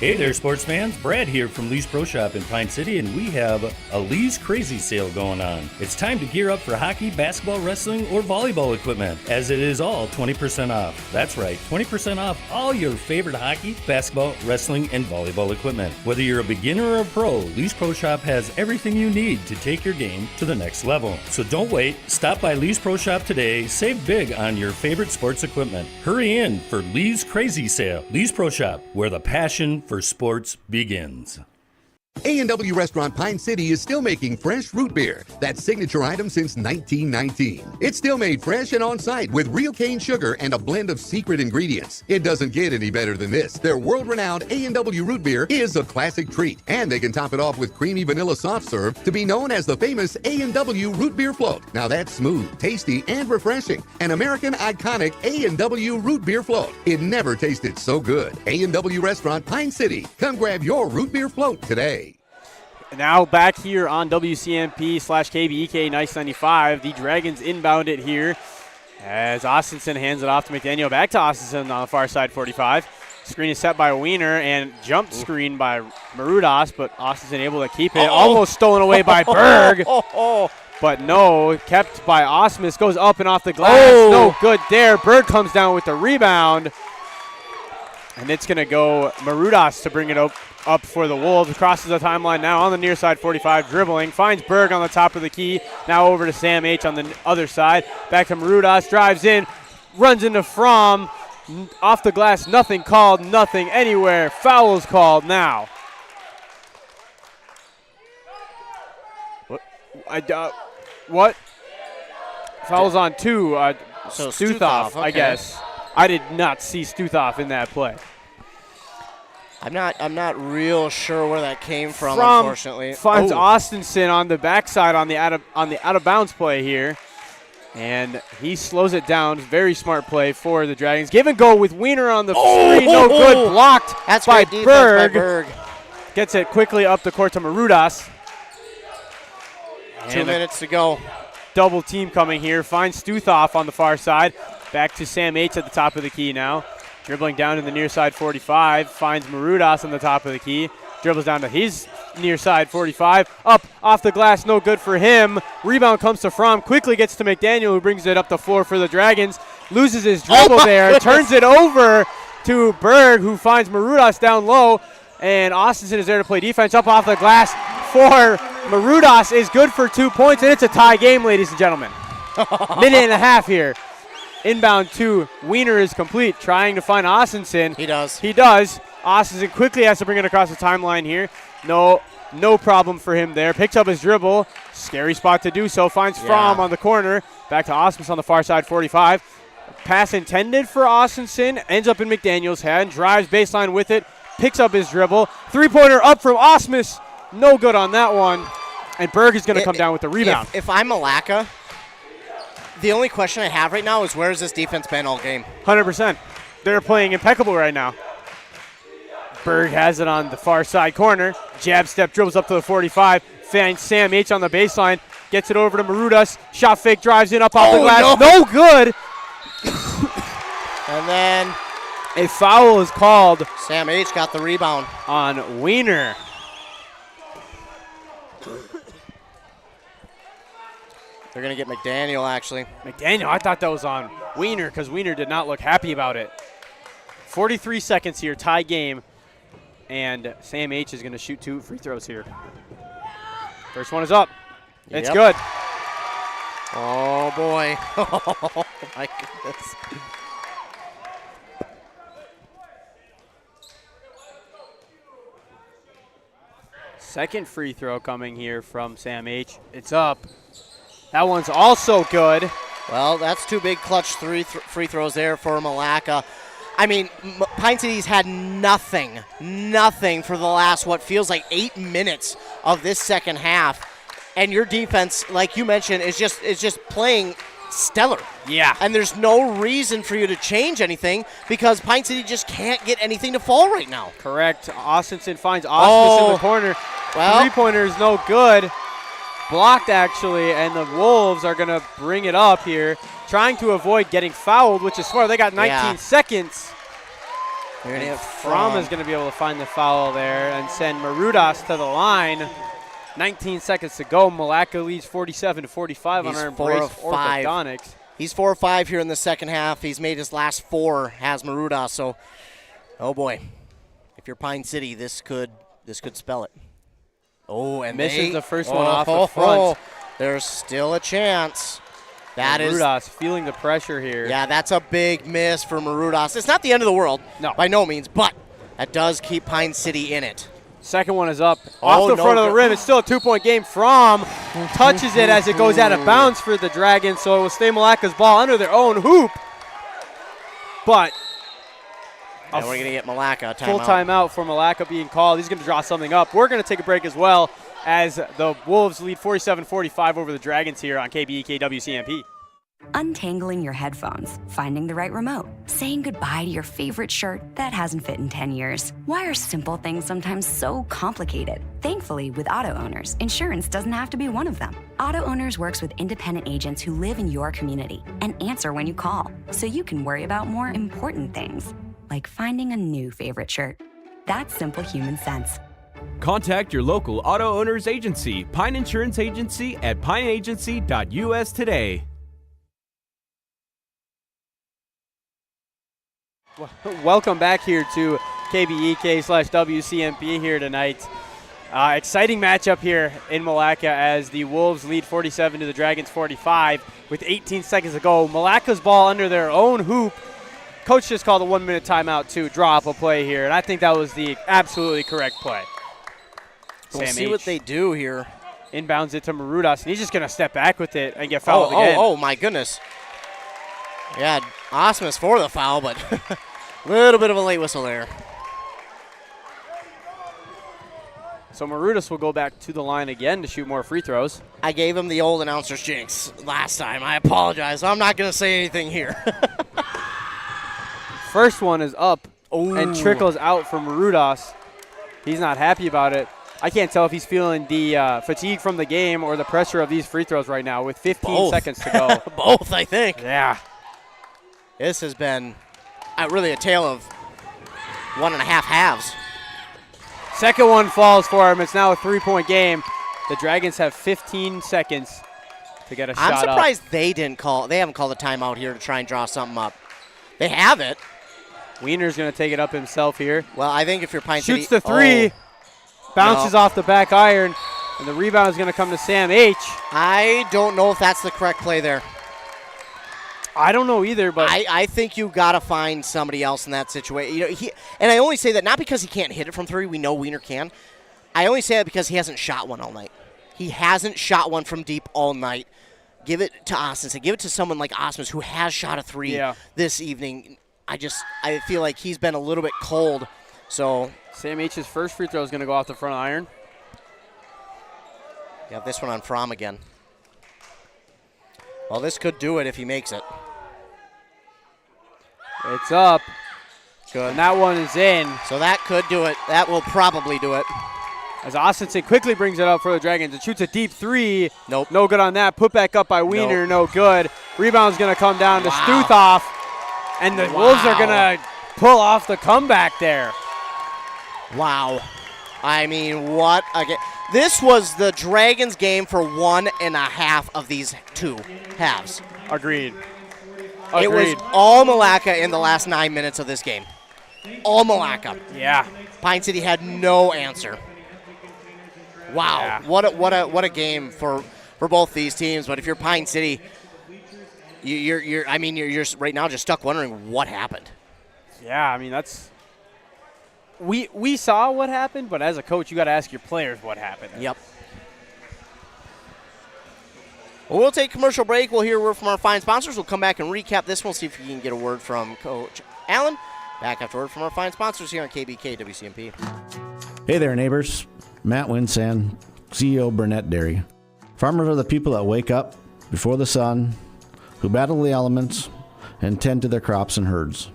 Hey there, sports fans. Brad here from Lee's Pro Shop in Pine City, and we have a Lee's Crazy Sale going on. It's time to gear up for hockey, basketball, wrestling, or volleyball equipment, as it is all 20% off. That's right, 20% off all your favorite hockey, basketball, wrestling, and volleyball equipment. Whether you're a beginner or a pro, Lee's Pro Shop has everything you need to take your game to the next level. So don't wait. Stop by Lee's Pro Shop today. Save big on your favorite sports equipment. Hurry in for Lee's Crazy Sale. Lee's Pro Shop, where the passion for sports begins. A&W Restaurant Pine City is still making fresh root beer, that signature item since 1919. It's still made fresh and on-site with real cane sugar and a blend of secret ingredients. It doesn't get any better than this. Their world-renowned A&W root beer is a classic treat, and they can top it off with creamy vanilla soft serve to be known as the famous A&W root beer float. Now that's smooth, tasty, and refreshing. An American iconic A&W root beer float. It never tasted so good. A&W Restaurant Pine City. Come grab your root beer float today. Now back here on WCMP/KBEK Nice 95. The Dragons inbound it here as Austinson hands it off to McDaniel. Back to Austinson on the far side, 45. Screen is set by Wiener and jump screen by Marudas, but Austinson able to keep it. Almost stolen away by Berg. But no, kept by Osmus. Goes up and off the glass. No good there. Berg comes down with the rebound. And it's going to go Marudas to bring it up for the Wolves. Crosses the timeline now on the near side, 45, dribbling. Finds Berg on the top of the key. Now over to Sam H on the other side. Back to Marudas, drives in. runs into Fromm. Off the glass, nothing called, nothing anywhere. Foul is called now. What? Foul's on 2. So Stuthoff, okay. I guess. I did not see Stuthoff in that play. I'm not real sure where that came from, Fromm unfortunately. finds Austinson on the backside on the out of bounds play here. And he slows it down. Very smart play for the Dragons. Give and go with Wiener on the screen. No good. Blocked. That's by great defense Berg. by Berg. Gets it quickly up the court to Marudas. 2 minutes to go. Double team coming here. Finds Stuthoff on the far side. Back to Sam H at the top of the key now. Dribbling down to the near side 45. Finds Marudas on the top of the key. Dribbles down to his near side 45. Up off the glass, no good for him. Rebound comes to Fromm. Quickly gets to McDaniel, who brings it up the floor for the Dragons. Loses his dribble there. Goodness. Turns it over to Berg, who finds Marudas down low. And Austinson is there to play defense. Up off the glass for Marudas is good for 2 points. And it's a tie game, ladies and gentlemen. Minute and a half here. Inbound to Wiener is complete. Trying to find Austinson. He does. He does. Austinson quickly has to bring it across the timeline here. No problem for him there. Picks up his dribble. Scary spot to do so. Finds Fromm on the corner. Back to Austinson on the far side, 45. Pass intended for Austinson. Ends up in McDaniel's hand. Drives baseline with it. Picks up his dribble. Three-pointer up from Osmus. No good on that one. And Berg is going to come down with the rebound. If I'm Milaca, the only question I have right now is where has this defense been all game? 100%. They're playing impeccable right now. Berg has it on the far side corner. Jab step, dribbles up to the 45. Finds Sam H on the baseline. Gets it over to Marudas. Shot fake, drives in up off the glass. No good. And then a foul is called. Sam H got the rebound on Wiener. They're going to get McDaniel, actually. McDaniel, I thought that was on Wiener because Wiener did not look happy about it. 43 seconds here, tie game. And Sam H is going to shoot 2 free throws here. First one is up. It's good. Oh, boy. Oh, my goodness. Second free throw coming here from Sam H. It's up. That one's also good. Well, that's 2 big clutch free throws there for Milaca. I mean, Pine City's had nothing for the last, what feels like 8 minutes of this second half. And your defense, like you mentioned, is just playing stellar. Yeah. And there's no reason for you to change anything because Pine City just can't get anything to fall right now. Correct. Austinson finds Osmus in the corner. Well, three-pointer is no good. Blocked, actually, and the Wolves are going to bring it up here, trying to avoid getting fouled, which is smart. They got 19 seconds. Fromm is going to be able to find the foul there and send Marudas to the line. 19 seconds to go. Milaca leads 47-45 on our Embrace Orthodontics. He's 4 of 5 here in the second half. He's made his last 4, has Marudas. So, oh boy, if you're Pine City, this could spell it. Oh, and misses the first one off the front. There's still a chance. That is Marudas feeling the pressure here. Yeah, that's a big miss for Marudas. It's not the end of the world, by no means, but that does keep Pine City in it. Second one is up off the front of the rim. It's still a 2-point game. Fromm touches it as it goes out of bounds for the Dragons, so it will stay Milaca's ball under their own hoop. But we're going to get Milaca a timeout. Full timeout for Milaca being called. He's going to draw something up. We're going to take a break as well as the Wolves lead 47-45 over the Dragons here on KBEK WCMP. Untangling your headphones, finding the right remote, saying goodbye to your favorite shirt that hasn't fit in 10 years. Why are simple things sometimes so complicated? Thankfully, with auto owners, insurance doesn't have to be one of them. Auto Owners works with independent agents who live in your community and answer when you call, so you can worry about more important things, like finding a new favorite shirt. That's simple human sense. Contact your local auto owners agency, Pine Insurance Agency at pineagency.us today. Welcome back here to KBEK/WCMP here tonight. Exciting matchup here in Milaca as the Wolves lead 47 to the Dragons 45 with 18 seconds to go. Milaca's ball under their own hoop. Coach just called a 1-minute timeout to draw up a play here, and I think that was the absolutely correct play. We'll see what they do here. Inbounds it to Marudas, and he's just going to step back with it and get fouled again. Oh, my goodness. Yeah, Osmus for the foul, but a little bit of a late whistle there. So Marudas will go back to the line again to shoot more free throws. I gave him the old announcer's jinx last time. I apologize. I'm not going to say anything here. First one is up and trickles out for Marudas. He's not happy about it. I can't tell if he's feeling the fatigue from the game or the pressure of these free throws right now with 15 seconds to go. Both, I think. Yeah. This has been really a tale of 1.5 halves. Second one falls for him. It's now a 3-point game. The Dragons have 15 seconds to get a shot up. I'm surprised they haven't called a timeout here to try and draw something up. They have it. Wiener's going to take it up himself here. Well, I think if you're Pine City. Shoots the three. Bounces off the back iron. And the rebound is going to come to Sam H. I don't know if that's the correct play there. I don't know either, but I think you got to find somebody else in that situation. And I only say that not because he can't hit it from three. We know Wiener can. I only say that because he hasn't shot one all night. He hasn't shot one from deep all night. Give it to Austin. Give it to someone like Osmus who has shot a three this evening. I feel like he's been a little bit cold. So Sam H's first free throw is going to go off the front iron. Yeah, this one on Fromm again. Well, this could do it if he makes it. It's up. Good. And that one is in. So that could do it. That will probably do it. As Austinson quickly brings it up for the Dragons and shoots a deep three. Nope. No good on that. Put back up by Wiener. No good. Rebound's going to come down to Stuthoff. And the Wolves are going to pull off the comeback there. Wow. I mean, what a game. This was the Dragons game for 1.5 of these 2 halves. Agreed. It was all Milaca in the last 9 minutes of this game. All Milaca. Yeah. Pine City had no answer. Wow. Yeah. What a game for both these teams. But if you're Pine City, you're right now just stuck wondering what happened. Yeah, I mean that's we saw what happened, but as a coach, you got to ask your players what happened. Yep. Well, we'll take a commercial break. We'll hear a word from our fine sponsors. We'll come back and recap this one, see if we can get a word from Coach Allen. Back after word from our fine sponsors here on KBK WCMP. Hey there, neighbors. Matt Winsand, CEO Burnett Dairy. Farmers are the people that wake up before the sun, who battle the elements, and tend to their crops and herds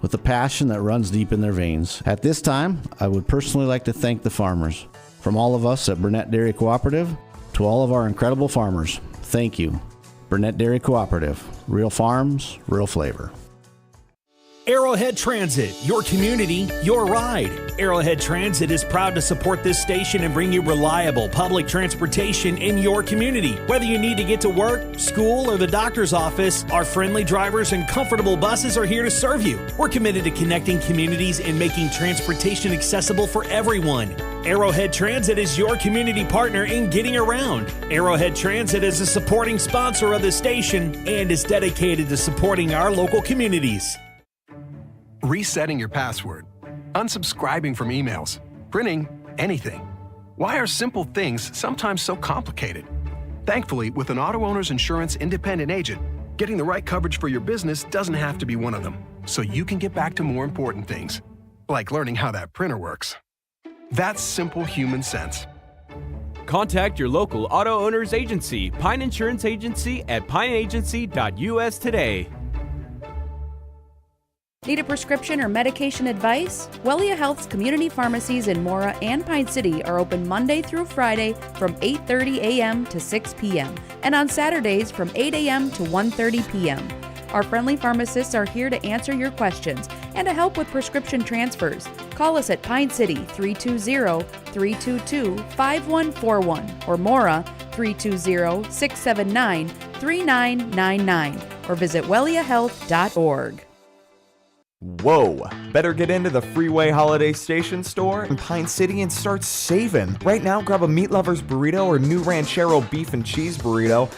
with a passion that runs deep in their veins. At this time, I would personally like to thank the farmers. From all of us at Burnett Dairy Cooperative to all of our incredible farmers, thank you. Burnett Dairy Cooperative. Real farms, real flavor. Arrowhead Transit, your community, your ride. Arrowhead Transit is proud to support this station and bring you reliable public transportation in your community. Whether you need to get to work, school, or the doctor's office, our friendly drivers and comfortable buses are here to serve you. We're committed to connecting communities and making transportation accessible for everyone. Arrowhead Transit is your community partner in getting around. Arrowhead Transit is a supporting sponsor of the station and is dedicated to supporting our local communities. Resetting your password, unsubscribing from emails, printing anything. Why are simple things sometimes so complicated? Thankfully, with an auto owner's insurance independent agent, getting the right coverage for your business doesn't have to be one of them, so you can get back to more important things, like learning how that printer works. That's simple human sense. Contact your local auto owner's agency, Pine Insurance Agency at pineagency.us today. Need a prescription or medication advice? Wellia Health's community pharmacies in Mora and Pine City are open Monday through Friday from 8:30 a.m. to 6 p.m. and on Saturdays from 8 a.m. to 1:30 p.m. Our friendly pharmacists are here to answer your questions and to help with prescription transfers. Call us at Pine City 320-322-5141 or Mora 320-679-3999 or visit welliahealth.org. Whoa! Better get into the Freeway Holiday Station store in Pine City and start saving. Right now, grab a Meat Lover's burrito or new Ranchero beef and cheese burrito.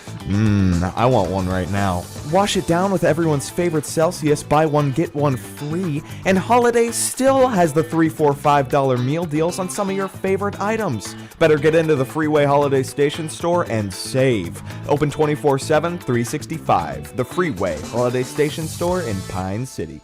I want one right now. Wash it down with everyone's favorite Celsius, buy one, get one free. And Holiday still has the $3, $4, $5 meal deals on some of your favorite items. Better get into the Freeway Holiday Station store and save. Open 24/7, 365. The Freeway Holiday Station store in Pine City.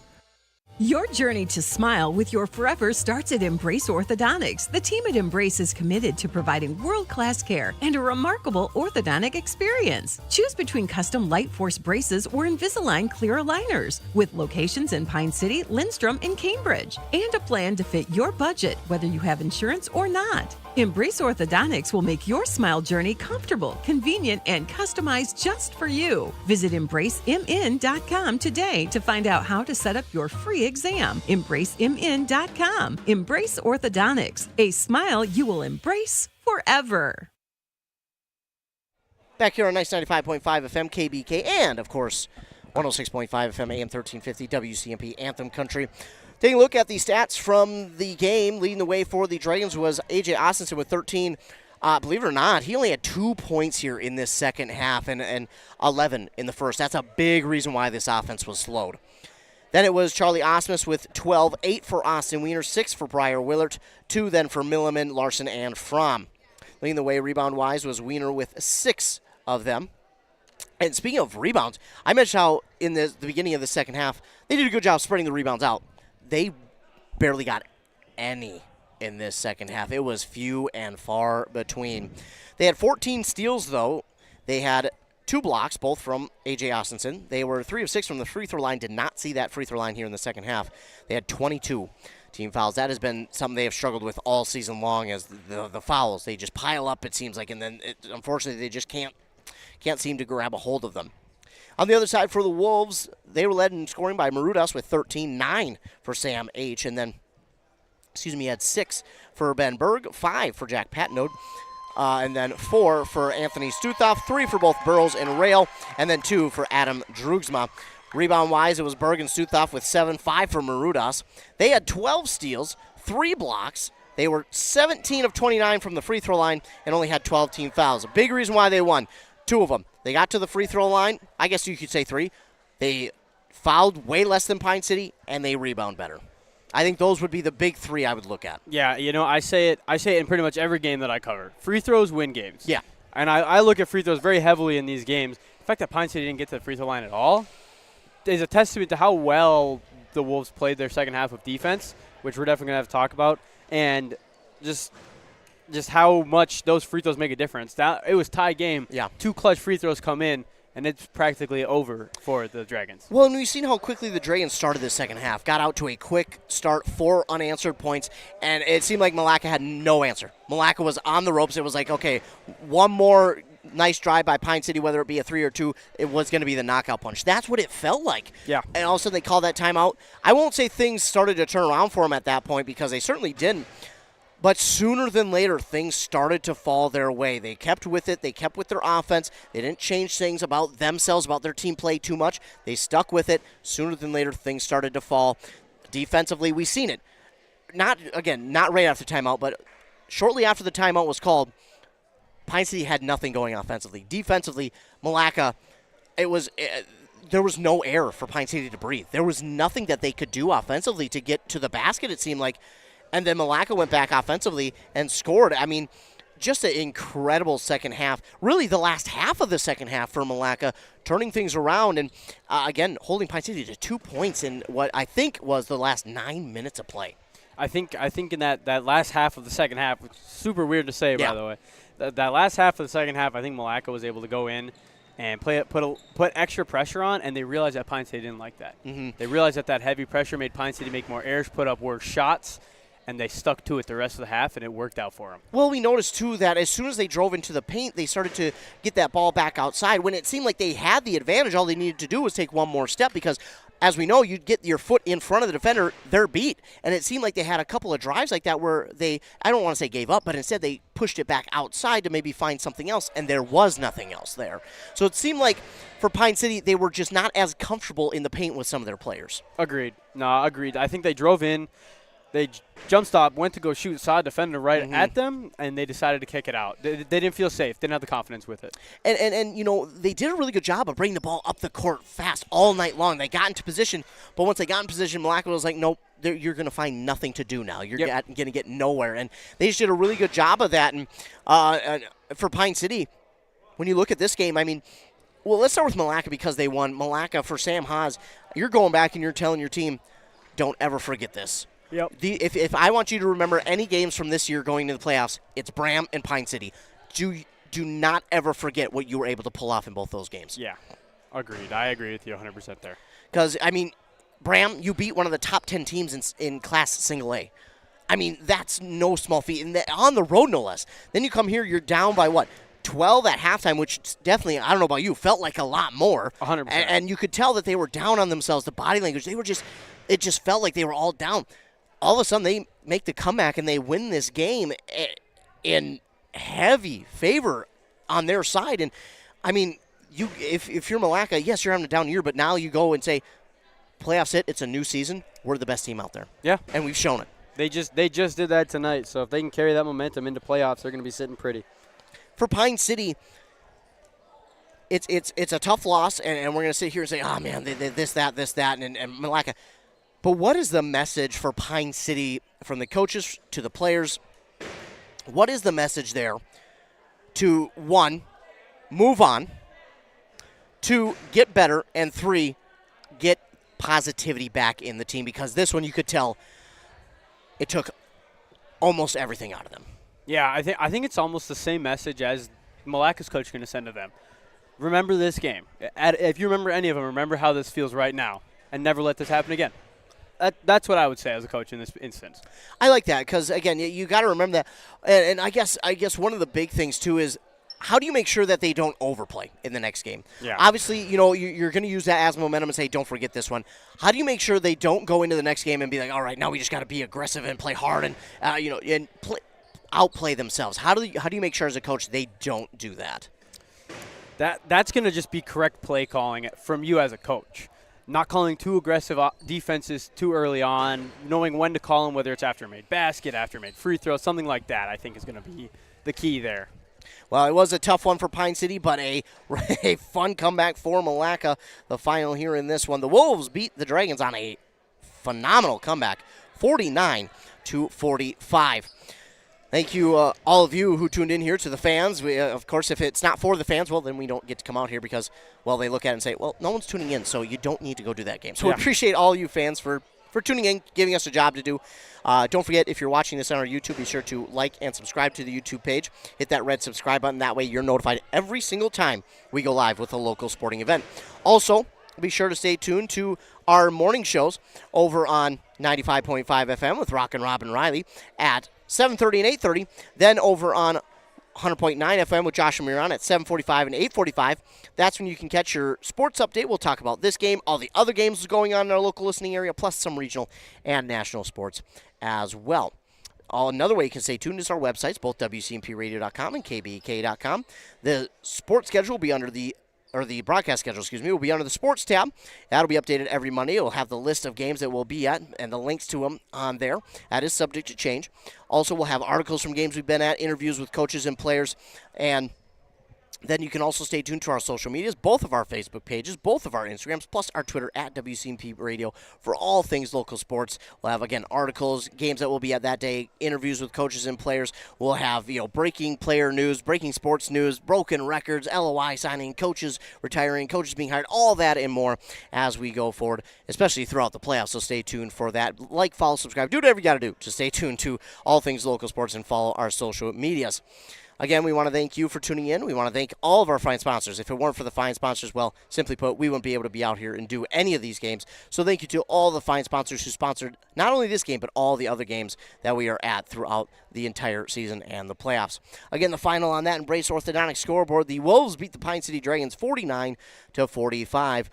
Your journey to smile with your forever starts at Embrace Orthodontics. The team at Embrace is committed to providing world-class care and a remarkable orthodontic experience. Choose between custom Light Force braces or Invisalign clear aligners with locations in Pine City, Lindstrom, and Cambridge, and a plan to fit your budget, whether you have insurance or not. Embrace Orthodontics will make your smile journey comfortable, convenient, and customized just for you. Visit EmbraceMN.com today to find out how to set up your free exam. EmbraceMN.com. Embrace Orthodontics, a smile you will embrace forever. Back here on 95.5 FM KBK and, of course, 106.5 FM AM 1350 WCMP Anthem Country. Taking a look at the stats from the game, leading the way for the Dragons was A.J. Austinson with 13. Believe it or not, he only had 2 points here in this second half and 11 in the first. That's a big reason why this offense was slowed. Then it was Charlie Osmus with 12, 8 for Austin Wiener, 6 for Briar Willert, 2 then for Milliman, Larson, and Fromm. Leading the way rebound-wise was Wiener with 6 of them. And speaking of rebounds, I mentioned how in the beginning of the second half, they did a good job spreading the rebounds out. They barely got any in this second half. It was few and far between. They had 14 steals, though. They had 2 blocks, both from A.J. Austinson. They were 3 of 6 from the free throw line. Did not see that free throw line here in the second half. They had 22 team fouls. That has been something they have struggled with all season long, as the fouls. They just pile up, it seems like, and then unfortunately they just can't seem to grab a hold of them. On the other side for the Wolves, they were led in scoring by Marudas with 13, 9 for Sam H. And then, had 6 for Ben Berg, 5 for Jack Patnode, and then 4 for Anthony Stuthoff, 3 for both Burrows and Rail, and then 2 for Adam Drugsma. Rebound-wise, it was Berg and Stuthoff with 7, 5 for Marudas. They had 12 steals, 3 blocks. They were 17 of 29 from the free throw line and only had 12 team fouls. A big reason why they won. 2 of them. They got to the free throw line. I guess you could say 3. They fouled way less than Pine City, and they rebound better. I think those would be the big 3 I would look at. Yeah, I say it in pretty much every game that I cover. Free throws win games. Yeah. And I look at free throws very heavily in these games. The fact that Pine City didn't get to the free throw line at all is a testament to how well the Wolves played their second half of defense, which we're definitely going to have to talk about, and just how much those free throws make a difference. It was tie game. Yeah. 2 clutch free throws come in, and it's practically over for the Dragons. Well, and we've seen how quickly the Dragons started this second half. Got out to a quick start, 4 unanswered points, and it seemed like Milaca had no answer. Milaca was on the ropes. It was like, okay, one more nice drive by Pine City, whether it be a 3 or 2, it was going to be the knockout punch. That's what it felt like. Yeah. And all of a sudden they called that timeout. I won't say things started to turn around for them at that point, because they certainly didn't. But sooner than later, things started to fall their way. They kept with it. They kept with their offense. They didn't change things about themselves, about their team play too much. They stuck with it. Sooner than later, things started to fall. Defensively, we've seen it. Not right after timeout, but shortly after the timeout was called, Pine City had nothing going offensively. Defensively, Milaca, there was no air for Pine City to breathe. There was nothing that they could do offensively to get to the basket, it seemed like. And then Milaca went back offensively and scored. I mean, just an incredible second half. Really, the last half of the second half for Milaca, turning things around and, again, holding Pine City to 2 points in what I think was the last 9 minutes of play. I think in that last half of the second half, which is super weird to say, by the way, that last half of the second half, I think Milaca was able to go in and put extra pressure on, and they realized that Pine City didn't like that. Mm-hmm. They realized that heavy pressure made Pine City make more errors, put up worse shots, and they stuck to it the rest of the half, and it worked out for them. Well, we noticed, too, that as soon as they drove into the paint, they started to get that ball back outside. When it seemed like they had the advantage, all they needed to do was take one more step, because as we know, you'd get your foot in front of the defender, they're beat. And it seemed like they had a couple of drives like that where they, I don't want to say gave up, but instead they pushed it back outside to maybe find something else, and there was nothing else there. So it seemed like for Pine City, they were just not as comfortable in the paint with some of their players. Agreed. No, agreed. I think they drove in. They jump stop, went to go shoot, saw a defender right at them, and they decided to kick it out. They didn't feel safe, didn't have the confidence with it. And you know, they did a really good job of bringing the ball up the court fast all night long. They got into position, but once they got in position, Milaca was like, nope, you're going to find nothing to do now. You're going to get nowhere. And they just did a really good job of that. And for Pine City, when you look at this game, I mean, well, let's start with Milaca because they won. Milaca, for Sam Haas, you're going back and you're telling your team, don't ever forget this. Yep. If I want you to remember any games from this year going to the playoffs, it's Bram and Pine City. Do not ever forget what you were able to pull off in both those games. Yeah, agreed. I agree with you 100% there. Because, I mean, Bram, you beat one of the top 10 teams in Class Single A. I mean, that's no small feat. And on the road, no less. Then you come here, you're down by what? 12 at halftime, which definitely, I don't know about you, felt like a lot more. 100%. And you could tell that they were down on themselves, the body language. It just felt like they were all down. All of a sudden, they make the comeback and they win this game in heavy favor on their side. And, I mean, if you're Milaca, yes, you're having a down year, but now you go and say, playoffs hit, it's a new season, we're the best team out there. Yeah. And we've shown it. They just did that tonight, so if they can carry that momentum into playoffs, they're going to be sitting pretty. For Pine City, it's a tough loss, and we're going to sit here and say, oh, man, this, that, and Milaca. But what is the message for Pine City from the coaches to the players? What is the message there to, 1, move on, 2, get better, and 3, get positivity back in the team? Because this one you could tell it took almost everything out of them. Yeah, I think it's almost the same message as Milaca's coach is going to send to them. Remember this game. If you remember any of them, remember how this feels right now, and never let this happen again. That's what I would say as a coach in this instance. I like that because, again, you got to remember that. And I guess one of the big things, too, is how do you make sure that they don't overplay in the next game? Yeah. Obviously, you know, you're going to use that as momentum and say, don't forget this one. How do you make sure they don't go into the next game and be like, all right, now we just got to be aggressive and play hard and, outplay themselves? How do you make sure as a coach they don't do that? That's going to just be correct play calling from you as a coach. Not calling too aggressive defenses too early on, knowing when to call them, whether it's after a made basket, after a made free throw, something like that, I think is going to be the key there. Well, it was a tough one for Pine City, but a fun comeback for Milaca. The final here in this one. The Wolves beat the Dragons on a phenomenal comeback, 49-45. Thank you, all of you who tuned in here, to the fans. We, of course, if it's not for the fans, well, then we don't get to come out here because, well, they look at it and say, well, no one's tuning in, so you don't need to go do that game. So we appreciate all you fans for tuning in, giving us a job to do. Don't forget, if you're watching this on our YouTube, be sure to like and subscribe to the YouTube page. Hit that red subscribe button. That way you're notified every single time we go live with a local sporting event. Also, be sure to stay tuned to our morning shows over on 95.5 FM with Rock and Robin Riley at 7:30 and 8:30. Then over on 100.9 FM with Josh and Miran at 7:45 and 8:45. That's when you can catch your sports update. We'll talk about this game, all the other games going on in our local listening area, plus some regional and national sports as well. Another way you can stay tuned is our websites, both WCMPradio.com and KBK.com. The sports schedule will be under the broadcast schedule, will be under the sports tab. That'll be updated every Monday. It will have the list of games that we'll be at and the links to them on there. That is subject to change. Also, we'll have articles from games we've been at, interviews with coaches and players, and then you can also stay tuned to our social medias, both of our Facebook pages, both of our Instagrams, plus our Twitter at WCMP Radio for all things local sports. We'll have, again, articles, games that will be at that day, interviews with coaches and players. We'll have, breaking player news, breaking sports news, broken records, LOI signing, coaches retiring, coaches being hired, all that and more as we go forward, especially throughout the playoffs. So stay tuned for that. Like, follow, subscribe, do whatever you got to do to stay tuned to all things local sports and follow our social medias. Again, we want to thank you for tuning in. We want to thank all of our fine sponsors. If it weren't for the fine sponsors, well, simply put, we wouldn't be able to be out here and do any of these games. So thank you to all the fine sponsors who sponsored not only this game, but all the other games that we are at throughout the entire season and the playoffs. Again, the final on that Embrace Orthodontic scoreboard, the Wolves beat the Pine City Dragons 49-45.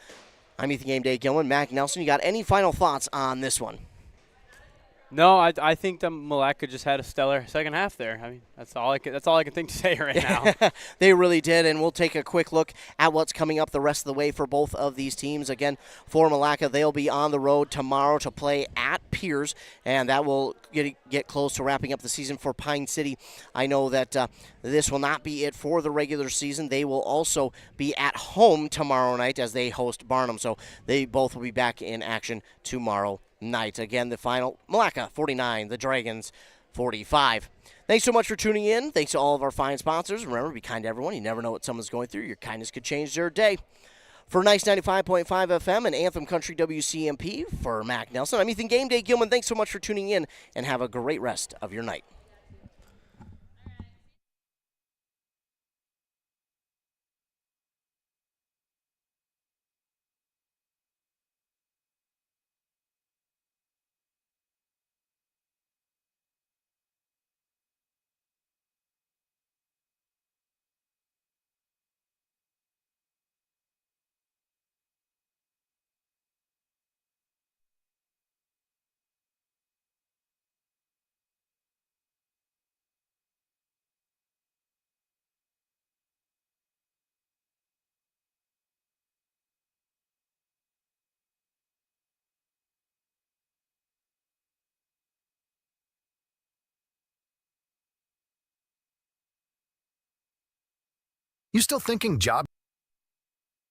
I'm Ethan Game Day Gilman. Mac Nelson, you got any final thoughts on this one? No, I think the Milaca just had a stellar second half there. I mean, that's all I can think to say right now. They really did, and we'll take a quick look at what's coming up the rest of the way for both of these teams. Again, for Milaca, they'll be on the road tomorrow to play at Piers, and that will get close to wrapping up the season for Pine City. I know that this will not be it for the regular season. They will also be at home tomorrow night as they host Barnum, so they both will be back in action tomorrow night. Again, the final, Milaca 49, the Dragons 45. Thanks so much for tuning in. Thanks to all of our fine sponsors. Remember, be kind to everyone. You never know what someone's going through. Your kindness could change their day. For Nice 95.5 FM and Anthem Country WCMP, for Mac Nelson, I'm Ethan Game Day Gilman. Thanks so much for tuning in, and have a great rest of your night. You still thinking job